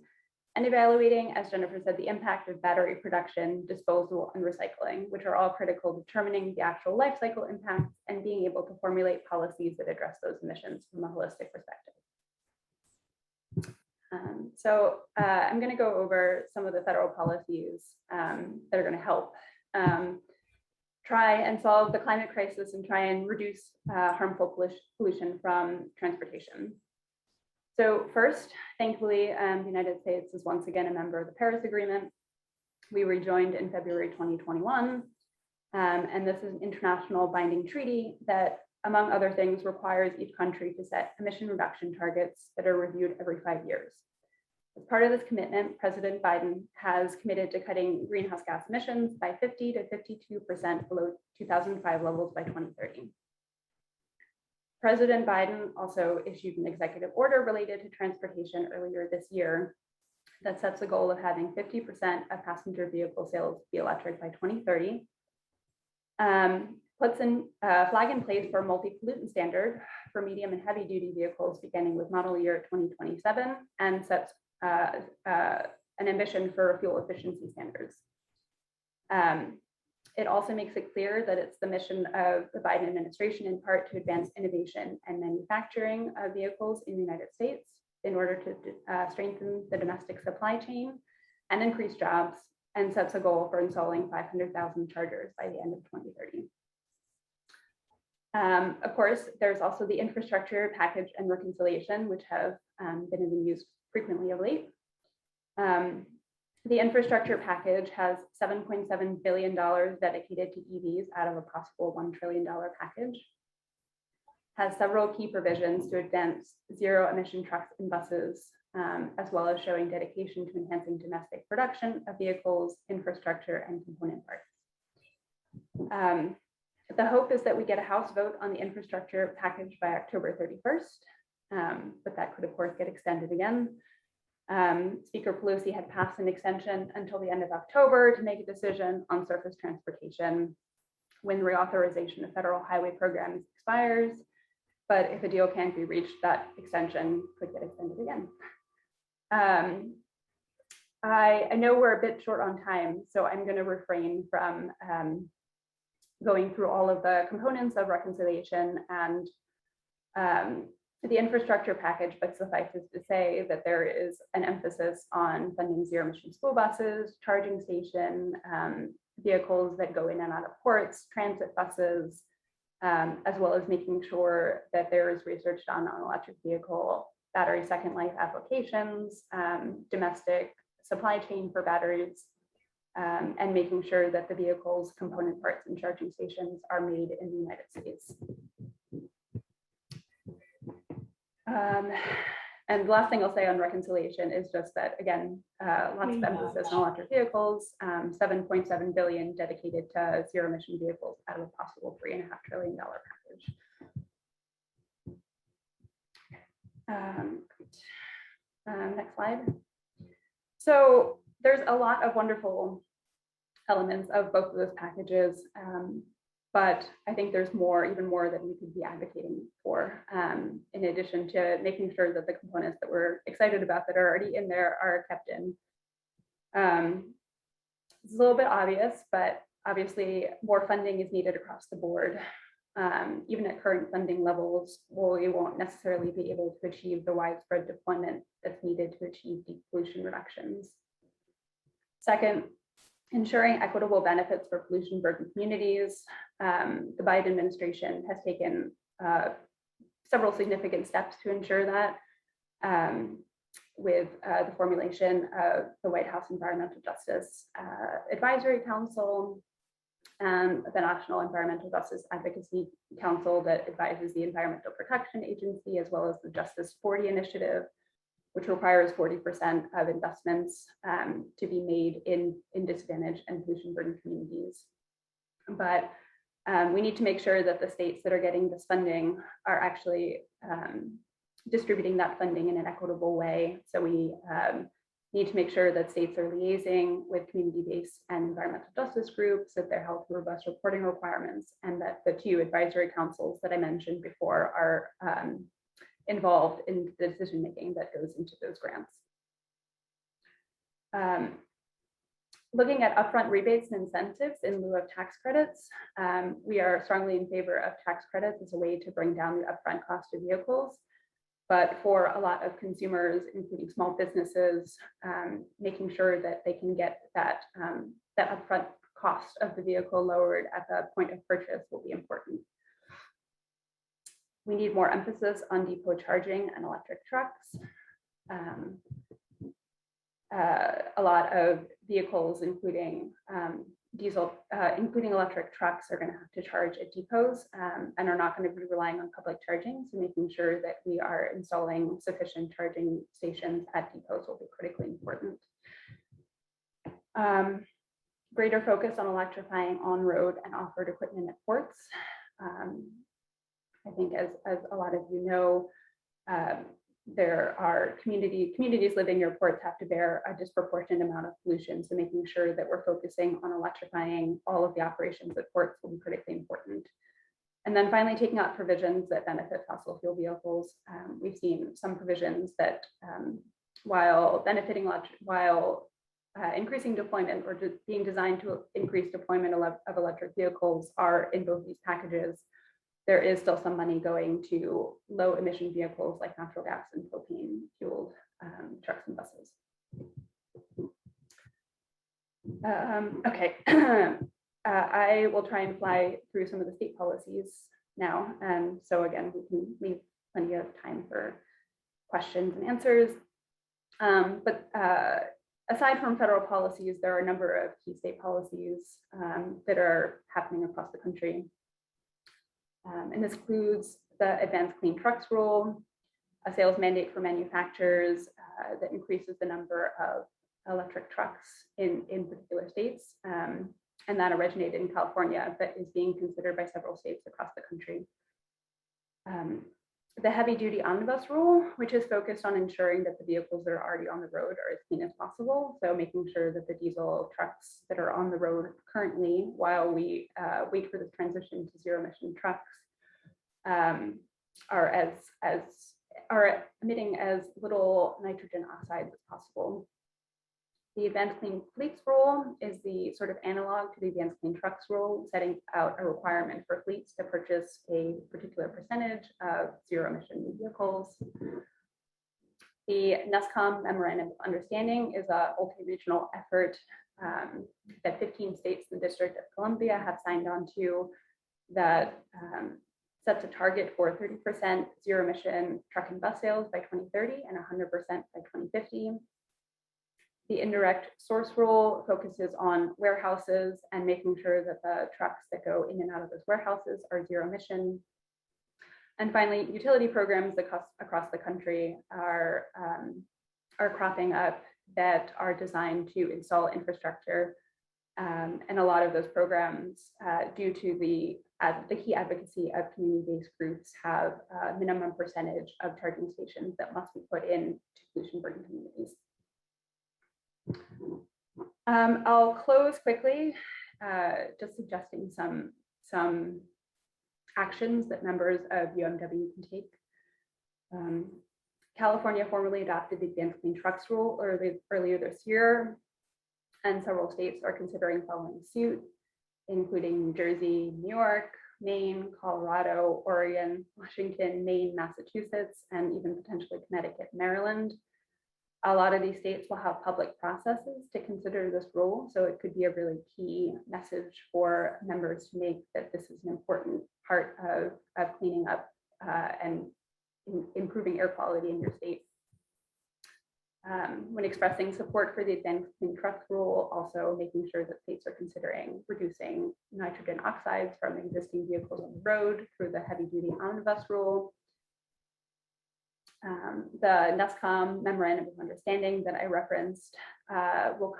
S6: and evaluating, as Jennifer said, the impact of battery production, disposal, and recycling, which are all critical to determining the actual life cycle impacts and being able to formulate policies that address those emissions from a holistic perspective. So I'm going to go over some of the federal policies that are going to help try and solve the climate crisis and try and reduce harmful pollution from transportation. So first, thankfully, the United States is once again a member of the Paris Agreement. We rejoined in February 2021, and this is an international binding treaty that, among other things, requires each country to set emission reduction targets that are reviewed every 5 years. As part of this commitment, President Biden has committed to cutting greenhouse gas emissions by 50 to 52% below 2005 levels by 2030. President Biden also issued an executive order related to transportation earlier this year that sets a goal of having 50% of passenger vehicle sales be electric by 2030. Puts in flag in place for a multi-pollutant standard for medium and heavy duty vehicles beginning with model year 2027, and sets an ambition for fuel efficiency standards. It also makes it clear that it's the mission of the Biden administration in part to advance innovation and manufacturing of vehicles in the United States in order to strengthen the domestic supply chain and increase jobs, and sets a goal for installing 500,000 chargers by the end of 2030. Of course, there's also the infrastructure package and reconciliation, which have been in the news frequently of late. The infrastructure package has $7.7 billion dedicated to EVs out of a possible $1 trillion package. Has several key provisions to advance zero emission trucks and buses, as well as showing dedication to enhancing domestic production of vehicles, infrastructure, and component parts. The hope is that we get a House vote on the infrastructure package by October 31st, but that could of course get extended again. Speaker Pelosi had passed an extension until the end of October to make a decision on surface transportation when reauthorization of federal highway programs expires. But if a deal can't be reached, that extension could get extended again. I know we're a bit short on time, so I'm going to refrain from going through all of the components of reconciliation and the infrastructure package, but suffices to say that there is an emphasis on funding zero emission school buses, charging station, vehicles that go in and out of ports, transit buses, as well as making sure that there is research done on electric vehicle battery second life applications, domestic supply chain for batteries, and making sure that the vehicle's component parts and charging stations are made in the United States. And the last thing I'll say on reconciliation is just that, again, lots of emphasis on electric vehicles, 7.7 billion dedicated to zero emission vehicles out of a possible $3.5 trillion package. Next slide. So there's a lot of wonderful elements of both of those packages, but I think there's even more that we could be advocating for, in addition to making sure that the components that we're excited about that are already in there are kept in. It's a little bit obvious, but obviously more funding is needed across the board. Even at current funding levels, we won't necessarily be able to achieve the widespread deployment that's needed to achieve deep pollution reductions. Second, ensuring equitable benefits for pollution burdened communities. The Biden administration has taken several significant steps to ensure that, with the formulation of the White House Environmental Justice Advisory Council and the National Environmental Justice Advocacy Council that advises the Environmental Protection Agency, as well as the Justice 40 Initiative, which requires 40% of investments to be made in disadvantaged and pollution burdened communities. But we need to make sure that the states that are getting this funding are actually distributing that funding in an equitable way. So we need to make sure that states are liaising with community-based and environmental justice groups, that they're held to robust reporting requirements, and that the two advisory councils that I mentioned before are involved in the decision-making that goes into those grants. Looking at upfront rebates and incentives in lieu of tax credits, we are strongly in favor of tax credits as a way to bring down the upfront cost of vehicles. But for a lot of consumers, including small businesses, making sure that they can get that upfront cost of the vehicle lowered at the point of purchase will be important. We need more emphasis on depot charging and electric trucks. A lot of vehicles, including including electric trucks, are going to have to charge at depots and are not going to be relying on public charging. So making sure that we are installing sufficient charging stations at depots will be critically important. Greater focus on electrifying on-road and off-road equipment at ports. I think as a lot of you know, there are communities living near ports have to bear a disproportionate amount of pollution. So making sure that we're focusing on electrifying all of the operations at ports will be critically important. And then finally, taking out provisions that benefit fossil fuel vehicles. We've seen some provisions that, while benefiting, while increasing deployment or being designed to increase deployment of electric vehicles, are in both these packages. There is still some money going to low emission vehicles like natural gas and propane fueled trucks and buses. Okay, I will try and fly through some of the state policies now. So again, we can leave plenty of time for questions and answers. But aside from federal policies, there are a number of key state policies that are happening across the country. And this includes the Advanced Clean Trucks Rule, a sales mandate for manufacturers that increases the number of electric trucks in particular states, and that originated in California, but is being considered by several states across the country. The Heavy Duty Omnibus Rule, which is focused on ensuring that the vehicles that are already on the road are as clean as possible. So making sure that the diesel trucks that are on the road currently, while we wait for this transition to zero emission trucks, are emitting as little nitrogen oxides as possible. The Advanced Clean Fleets Rule is the sort of analog to the Advanced Clean Trucks Rule, setting out a requirement for fleets to purchase a particular percentage of zero emission vehicles. The NESCOM Memorandum of Understanding is a multi-regional effort that 15 states and the District of Columbia have signed on to, that sets a target for 30% zero emission truck and bus sales by 2030 and 100% by 2050. The Indirect Source Rule focuses on warehouses and making sure that the trucks that go in and out of those warehouses are zero emission. And finally, utility programs across the country are cropping up that are designed to install infrastructure. And a lot of those programs, due to the key advocacy of community-based groups, have a minimum percentage of charging stations that must be put in to pollution-burdened communities. I'll close quickly, just suggesting some actions that members of UMW can take. California formally adopted the Advanced Clean Trucks Rule earlier this year, and several states are considering following suit, including New Jersey, New York, Maine, Colorado, Oregon, Washington, Maine, Massachusetts, and even potentially Connecticut, Maryland. A lot of these states will have public processes to consider this rule, so it could be a really key message for members to make that this is an important part of cleaning up and improving air quality in your state. When expressing support for the Advanced Clean Trucks Rule, also making sure that states are considering reducing nitrogen oxides from existing vehicles on the road through the Heavy Duty Omnibus Rule. The NESCOM Memorandum of Understanding that I referenced will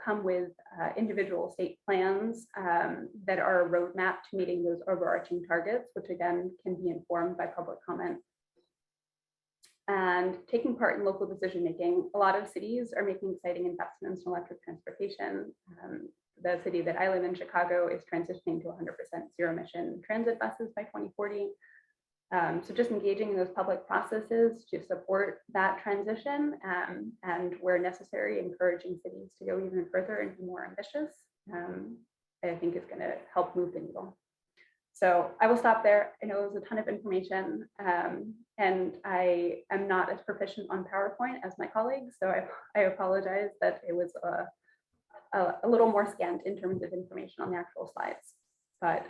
S6: come with individual state plans that are a roadmap to meeting those overarching targets, which again can be informed by public comment. And taking part in local decision making. A lot of cities are making exciting investments in electric transportation. The city that I live in, Chicago, is transitioning to 100% zero emission transit buses by 2040. So just engaging in those public processes to support that transition, and where necessary, encouraging cities to go even further and be more ambitious, I think is going to help move the needle. So I will stop there. I know it was a ton of information, and I am not as proficient on PowerPoint as my colleagues, so I apologize that it was a little more scant in terms of information on the actual slides, but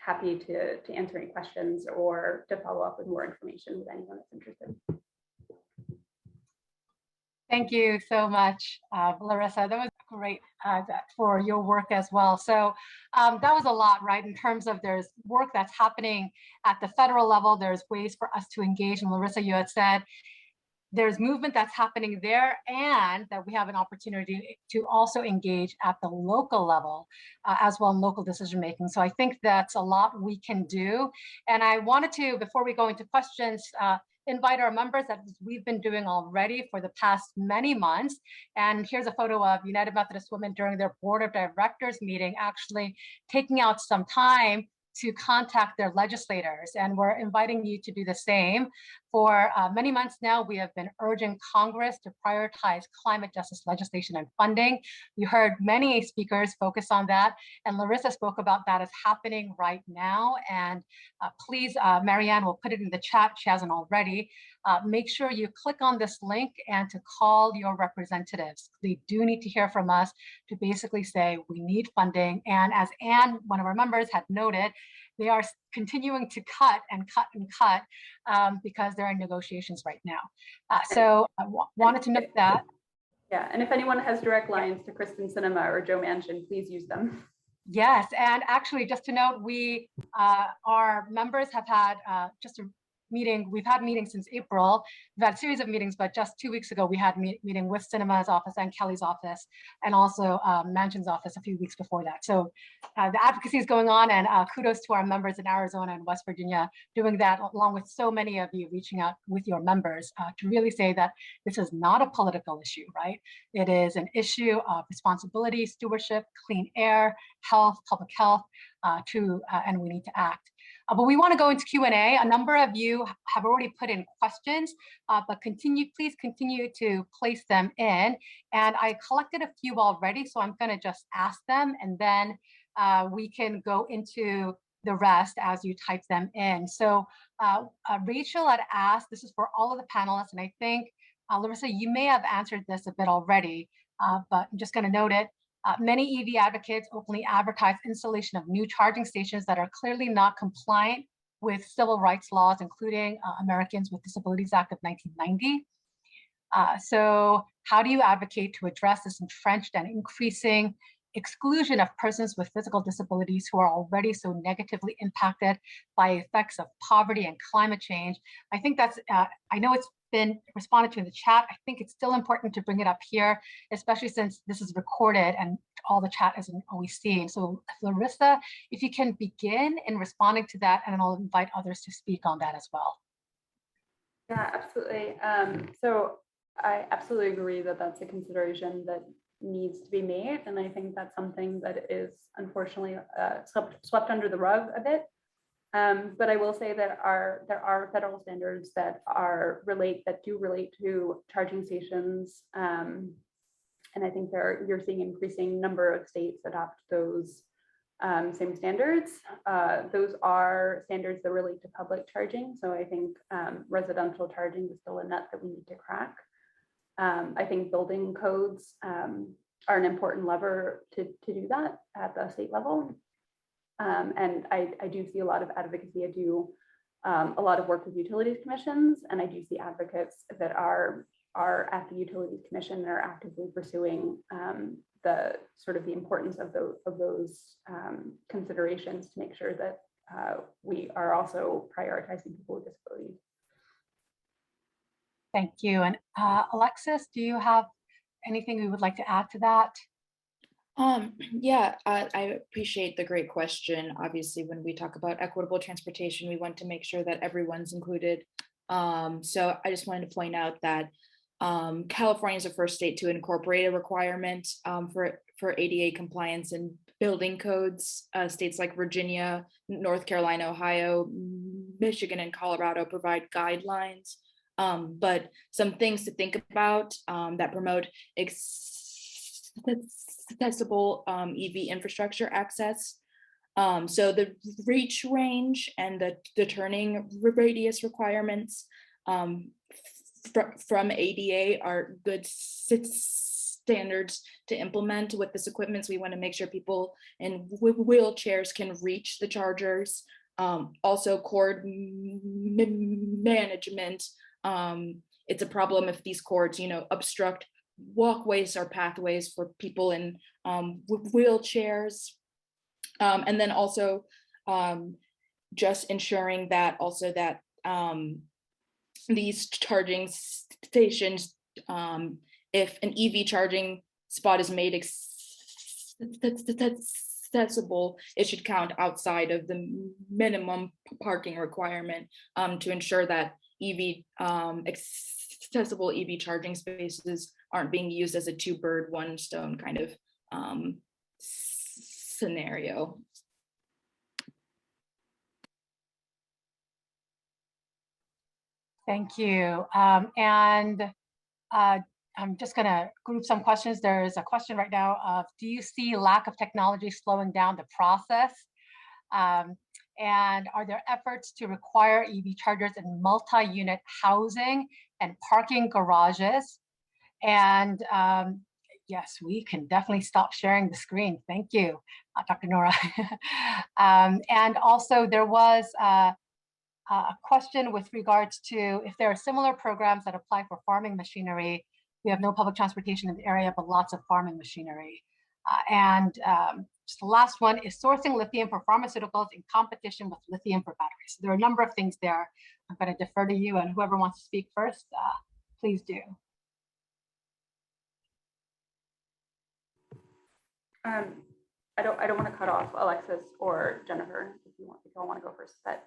S6: happy to answer any questions or to follow up with more information with anyone that's interested.
S1: Thank you so much, Larissa. That was great for your work as well. So that was a lot, right? In terms of there's work that's happening at the federal level, there's ways for us to engage. And Larissa, you had said there's movement that's happening there, and that we have an opportunity to also engage at the local level as well in local decision making. So I think that's a lot we can do. And I wanted to, before we go into questions, invite our members, that we've been doing already for the past many months. And here's a photo of United Methodist Women during their board of directors meeting, actually taking out some time to contact their legislators. And we're inviting you to do the same. For many months now, we have been urging Congress to prioritize climate justice legislation and funding. You heard many speakers focus on that, and Larissa spoke about that as happening right now. And please, Marianne will put it in the chat, she hasn't already. Make sure you click on this link and to call your representatives. They do need to hear from us to basically say we need funding. And as Anne, one of our members, had noted, they are continuing to cut and cut and cut because they're in negotiations right now. So I wanted to note that.
S6: Yeah, and if anyone has direct lines to Kristen Sinema or Joe Manchin, please use them.
S1: Yes, and actually, just to note, we, our members have had just a meeting. We've had meetings since April. We've had a series of meetings, but just 2 weeks ago, we had a meeting with Sinema's office and Kelly's office, and also Manchin's office a few weeks before that. So the advocacy is going on, and kudos to our members in Arizona and West Virginia doing that, along with so many of you reaching out with your members to really say that this is not a political issue, right? It is an issue of responsibility, stewardship, clean air, health, public health, and we need to act. But we want to go into Q&A. A number of you have already put in questions, but please continue to place them in. And I collected a few already, so I'm going to just ask them, and then we can go into the rest as you type them in. So Rachel had asked, this is for all of the panelists, and I think, Larissa, you may have answered this a bit already, but I'm just going to note it. Many EV advocates openly advertise installation of new charging stations that are clearly not compliant with civil rights laws, including Americans with Disabilities Act of 1990. So how do you advocate to address this entrenched and increasing exclusion of persons with physical disabilities who are already so negatively impacted by effects of poverty and climate change? I think that's, I know it's been responded to in the chat. I think it's still important to bring it up here, especially since this is recorded and all the chat isn't always seen. So Larissa, if you can begin in responding to that, and then I'll invite others to speak on that as well.
S6: Yeah, absolutely. So I absolutely agree that that's a consideration that needs to be made. And I think that's something that is unfortunately swept under the rug a bit. But I will say that there are federal standards that do relate to charging stations, and I think you're seeing increasing number of states adopt those same standards. Those are standards that relate to public charging. So I think residential charging is still a nut that we need to crack. I think building codes are an important lever to do that at the state level. And I do see a lot of advocacy. I do a lot of work with utilities commissions, and I do see advocates that are at the utilities commission and are actively pursuing the importance of those considerations to make sure that we are also prioritizing people with disabilities.
S1: Thank you. And Alexis, do you have anything you would like to add to that?
S4: Yeah, I appreciate the great question. Obviously, when we talk about equitable transportation, we want to make sure that everyone's included. So I just wanted to point out that California is the first state to incorporate a requirement for ADA compliance in building codes. States like Virginia, North Carolina, Ohio, Michigan, and Colorado provide guidelines. But some things to think about that promote accessible EV infrastructure access. So the reach range and the turning radius requirements from ADA are good standards to implement with this equipment. So we want to make sure people in wheelchairs can reach the chargers. Also cord management. It's a problem if these cords, obstruct walkways or pathways for people in wheelchairs. And then also just ensuring that these charging stations, if an EV charging spot is made accessible, it should count outside of the minimum parking requirement, to ensure that accessible EV charging spaces aren't being used as a two bird, one stone kind of scenario.
S1: Thank you. I'm just going to group some questions. There is a question right now of, do you see lack of technology slowing down the process? And are there efforts to require EV chargers in multi-unit housing and parking garages? And yes, we can definitely stop sharing the screen. Thank you, Dr. Nora. And also there was a question with regards to if there are similar programs that apply for farming machinery. We have no public transportation in the area, but lots of farming machinery. Just the last one is sourcing lithium for pharmaceuticals in competition with lithium for batteries. So there are a number of things there. I'm going to defer to you, and whoever wants to speak first, please do.
S6: I don't want to cut off Alexis or Jennifer if you all want to go first, but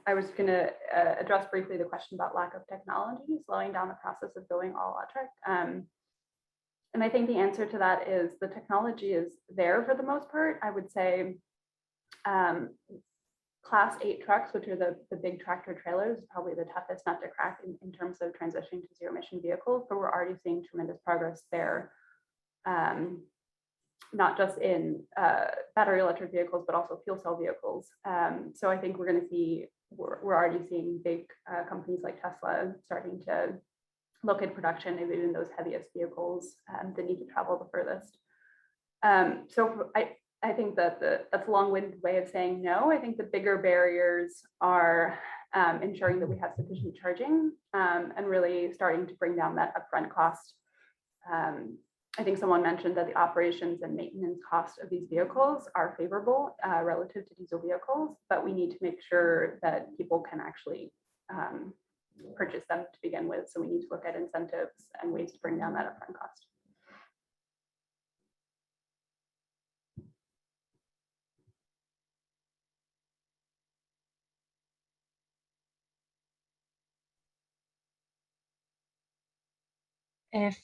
S6: I was going to address briefly the question about lack of technology slowing down the process of going all electric. And I think the answer to that is the technology is there for the most part. I would say Class 8 trucks, which are the big tractor trailers, is probably the toughest nut to crack in terms of transitioning to zero emission vehicles, but we're already seeing tremendous progress there. Not just in battery electric vehicles, but also fuel cell vehicles. So I think we're already seeing big companies like Tesla starting to look at production of even those heaviest vehicles that need to travel the furthest. So I think that that's a long-winded way of saying no. I think the bigger barriers are ensuring that we have sufficient charging and really starting to bring down that upfront cost. I think someone mentioned that the operations and maintenance cost of these vehicles are favorable relative to diesel vehicles, but we need to make sure that people can actually purchase them to begin with. So we need to look at incentives and ways to bring down that upfront cost.
S1: If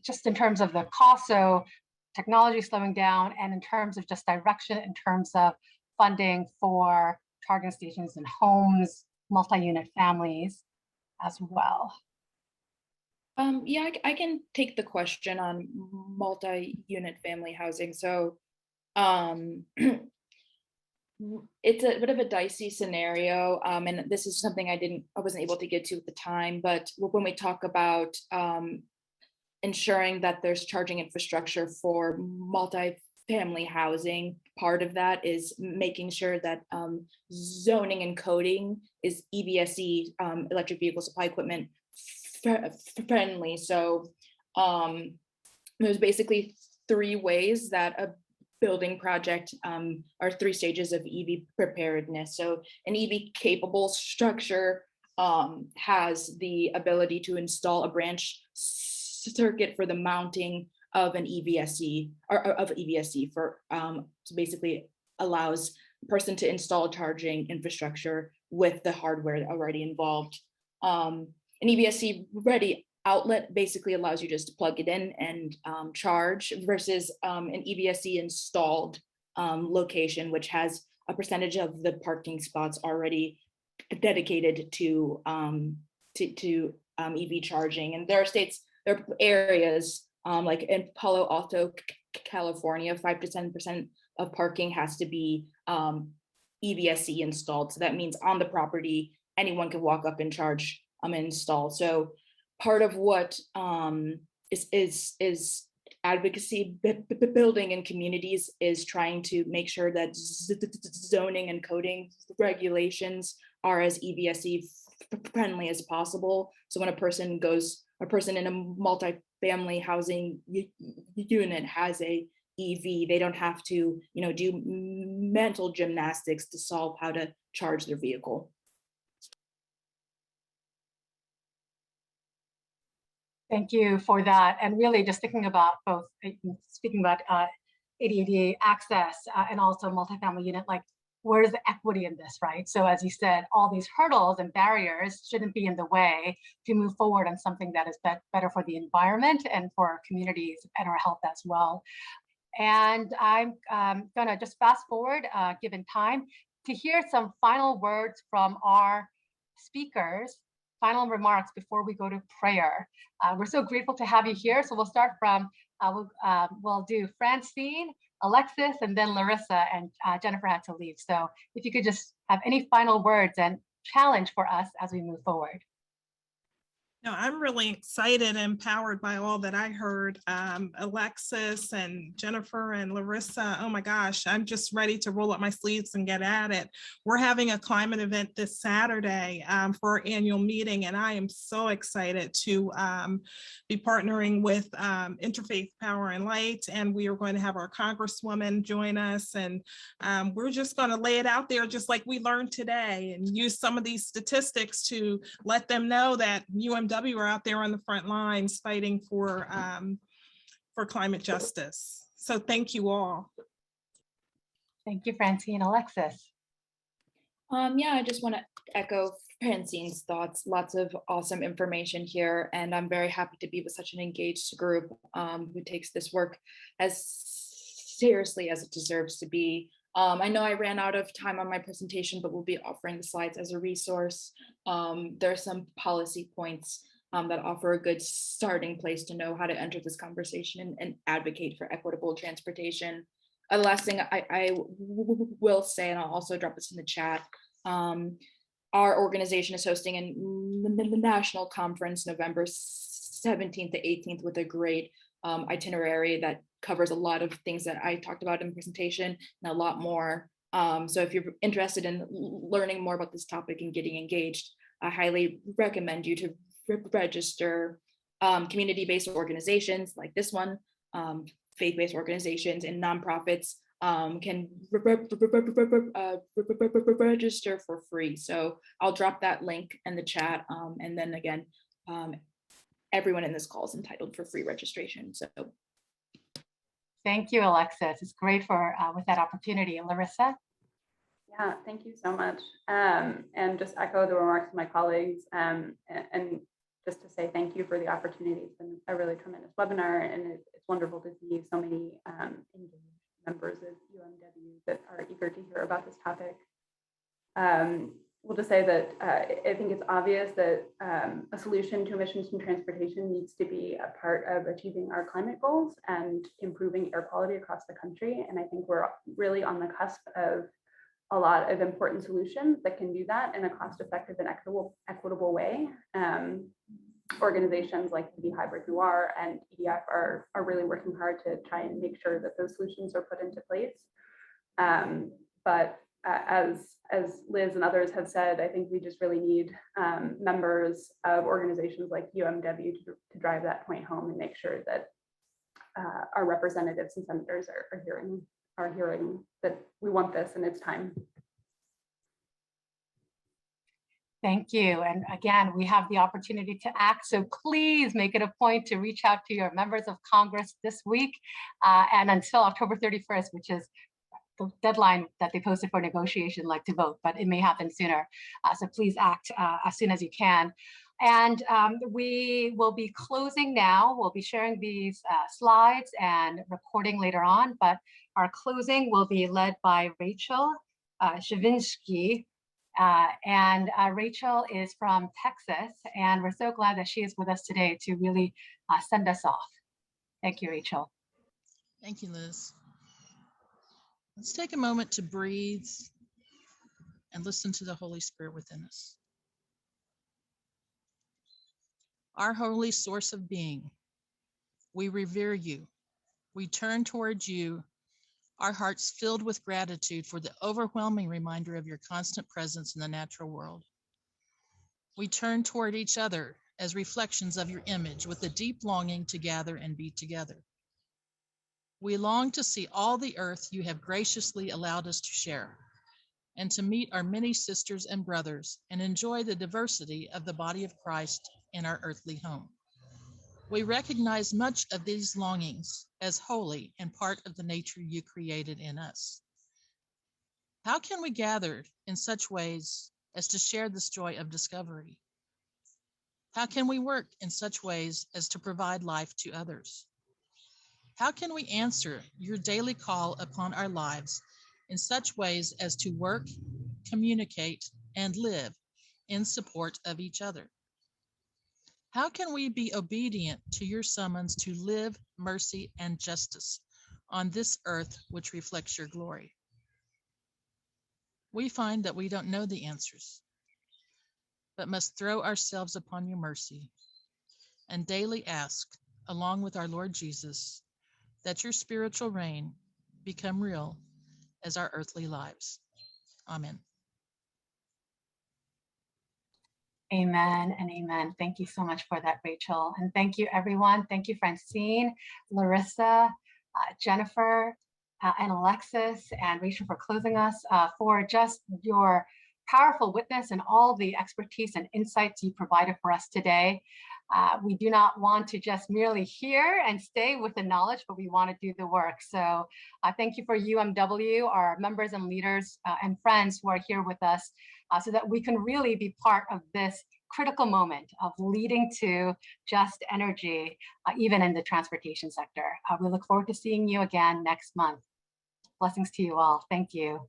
S1: just in terms of the cost, so technology slowing down, and in terms of just direction, in terms of funding for charging stations in homes, multi-unit families as well.
S4: Yeah, I can take the question on multi-unit family housing. So it's a bit of a dicey scenario, and this is something I wasn't able to get to at the time, but when we talk about ensuring that there's charging infrastructure for multi-family housing, part of that is making sure that zoning and coding is EVSE, electric vehicle supply equipment friendly. So there's basically three ways that a building project are three stages of EV preparedness. So an EV capable structure has the ability to install a branch circuit for the mounting of an EVSE or of EVSE for so basically allows a person to install charging infrastructure with the hardware already involved. An EVSE ready outlet basically allows you just to plug it in and charge, versus an EVSE installed location, which has a percentage of the parking spots already dedicated to EV charging. And there are areas like in Palo Alto, California, 5 to 10% of parking has to be EVSE installed. So that means on the property, anyone can walk up and charge and install. So part of what is advocacy building in communities is trying to make sure that zoning and coding regulations are as EVSE friendly as possible. So when a person in a multi-family housing unit has a EV, they don't have to, do mental gymnastics to solve how to charge their vehicle.
S1: Thank you for that. And really just thinking about both, speaking about ADA access and also multifamily unit, like where's the equity in this, right? So as you said, all these hurdles and barriers shouldn't be in the way to move forward on something that is better for the environment and for our communities and our health as well. And I'm gonna just fast forward, given time, to hear some final words from our speakers, final remarks before we go to prayer. We're so grateful to have you here. So we'll start from, we'll do Francine, Alexis, and then Larissa, and Jennifer had to leave. So if you could just have any final words and challenge for us as we move forward.
S3: No, I'm really excited and empowered by all that I heard. Alexis and Jennifer and Larissa, oh my gosh, I'm just ready to roll up my sleeves and get at it. We're having a climate event this Saturday for our annual meeting, and I am so excited to be partnering with Interfaith Power and Light, and we are going to have our Congresswoman join us, and we're just going to lay it out there just like we learned today and use some of these statistics to let them know that UMW are out there on the front lines fighting for climate justice. So thank you all.
S1: Thank you, Francine. Alexis.
S4: Yeah, I just want to echo Francine's thoughts. Lots of awesome information here, and I'm very happy to be with such an engaged group who takes this work as seriously as it deserves to be. I know I ran out of time on my presentation, but we'll be offering the slides as a resource. There are some policy points that offer a good starting place to know how to enter this conversation and advocate for equitable transportation. The last thing I will say, and I'll also drop this in the chat, our organization is hosting a national conference November 17th to 18th with a great itinerary that covers a lot of things that I talked about in the presentation and a lot more. So if you're interested in learning more about this topic and getting engaged, I highly recommend you to register. Community-based organizations like this one, faith-based organizations and nonprofits can register for free. So I'll drop that link in the chat. And then again, everyone in this call is entitled for free registration. So
S1: Thank you, Alexis. It's great for with that opportunity. Larissa?
S6: Yeah, thank you so much. And just echo the remarks of my colleagues and just to say thank you for the opportunity. It's been a really tremendous webinar, and it's wonderful to see so many engaged members of UMW that are eager to hear about this topic. We'll just say that I think it's obvious that a solution to emissions from transportation needs to be a part of achieving our climate goals and improving air quality across the country. And I think we're really on the cusp of a lot of important solutions that can do that in a cost-effective and equitable way. Organizations like EV Hybrid Noir and EDF are really working hard to try and make sure that those solutions are put into place. But as Liz and others have said, I think we just really need members of organizations like UMW to drive that point home and make sure that our representatives and senators are hearing that we want this and it's time.
S1: Thank you. And again, we have the opportunity to act. So please make it a point to reach out to your members of Congress this week and until October 31st, which is the deadline that they posted for negotiation, like to vote, but it may happen sooner. So please act as soon as you can. And we will be closing now. We'll be sharing these slides and recording later on, but our closing will be led by Rachel Shavinsky. And Rachel is from Texas, and we're so glad that she is with us today to really send us off. Thank you, Rachel.
S7: Thank you, Liz. Let's take a moment to breathe and listen to the Holy Spirit within us. Our holy source of being, we revere you. We turn towards you, our hearts filled with gratitude for the overwhelming reminder of your constant presence in the natural world. We turn toward each other as reflections of your image with a deep longing to gather and be together. We long to see all the earth you have graciously allowed us to share, and to meet our many sisters and brothers and enjoy the diversity of the body of Christ in our earthly home. We recognize much of these longings as holy and part of the nature you created in us. How can we gather in such ways as to share this joy of discovery? How can we work in such ways as to provide life to others? How can we answer your daily call upon our lives in such ways as to work, communicate, and live in support of each other? How can we be obedient to your summons to live mercy and justice on this earth which reflects your glory? We find that we don't know the answers, but must throw ourselves upon your mercy and daily ask, along with our Lord Jesus, that your spiritual reign become real as our earthly lives. Amen.
S1: Amen and amen. Thank you so much for that, Rachel. And thank you, everyone. Thank you, Francine, Larissa, Jennifer, and Alexis, and Rachel for closing us, for just your powerful witness and all the expertise and insights you provided for us today. We do not want to just merely hear and stay with the knowledge, but we want to do the work. So thank you for UMW, our members and leaders and friends who are here with us, so that we can really be part of this critical moment of leading to just energy, even in the transportation sector. We look forward to seeing you again next month. Blessings to you all. Thank you.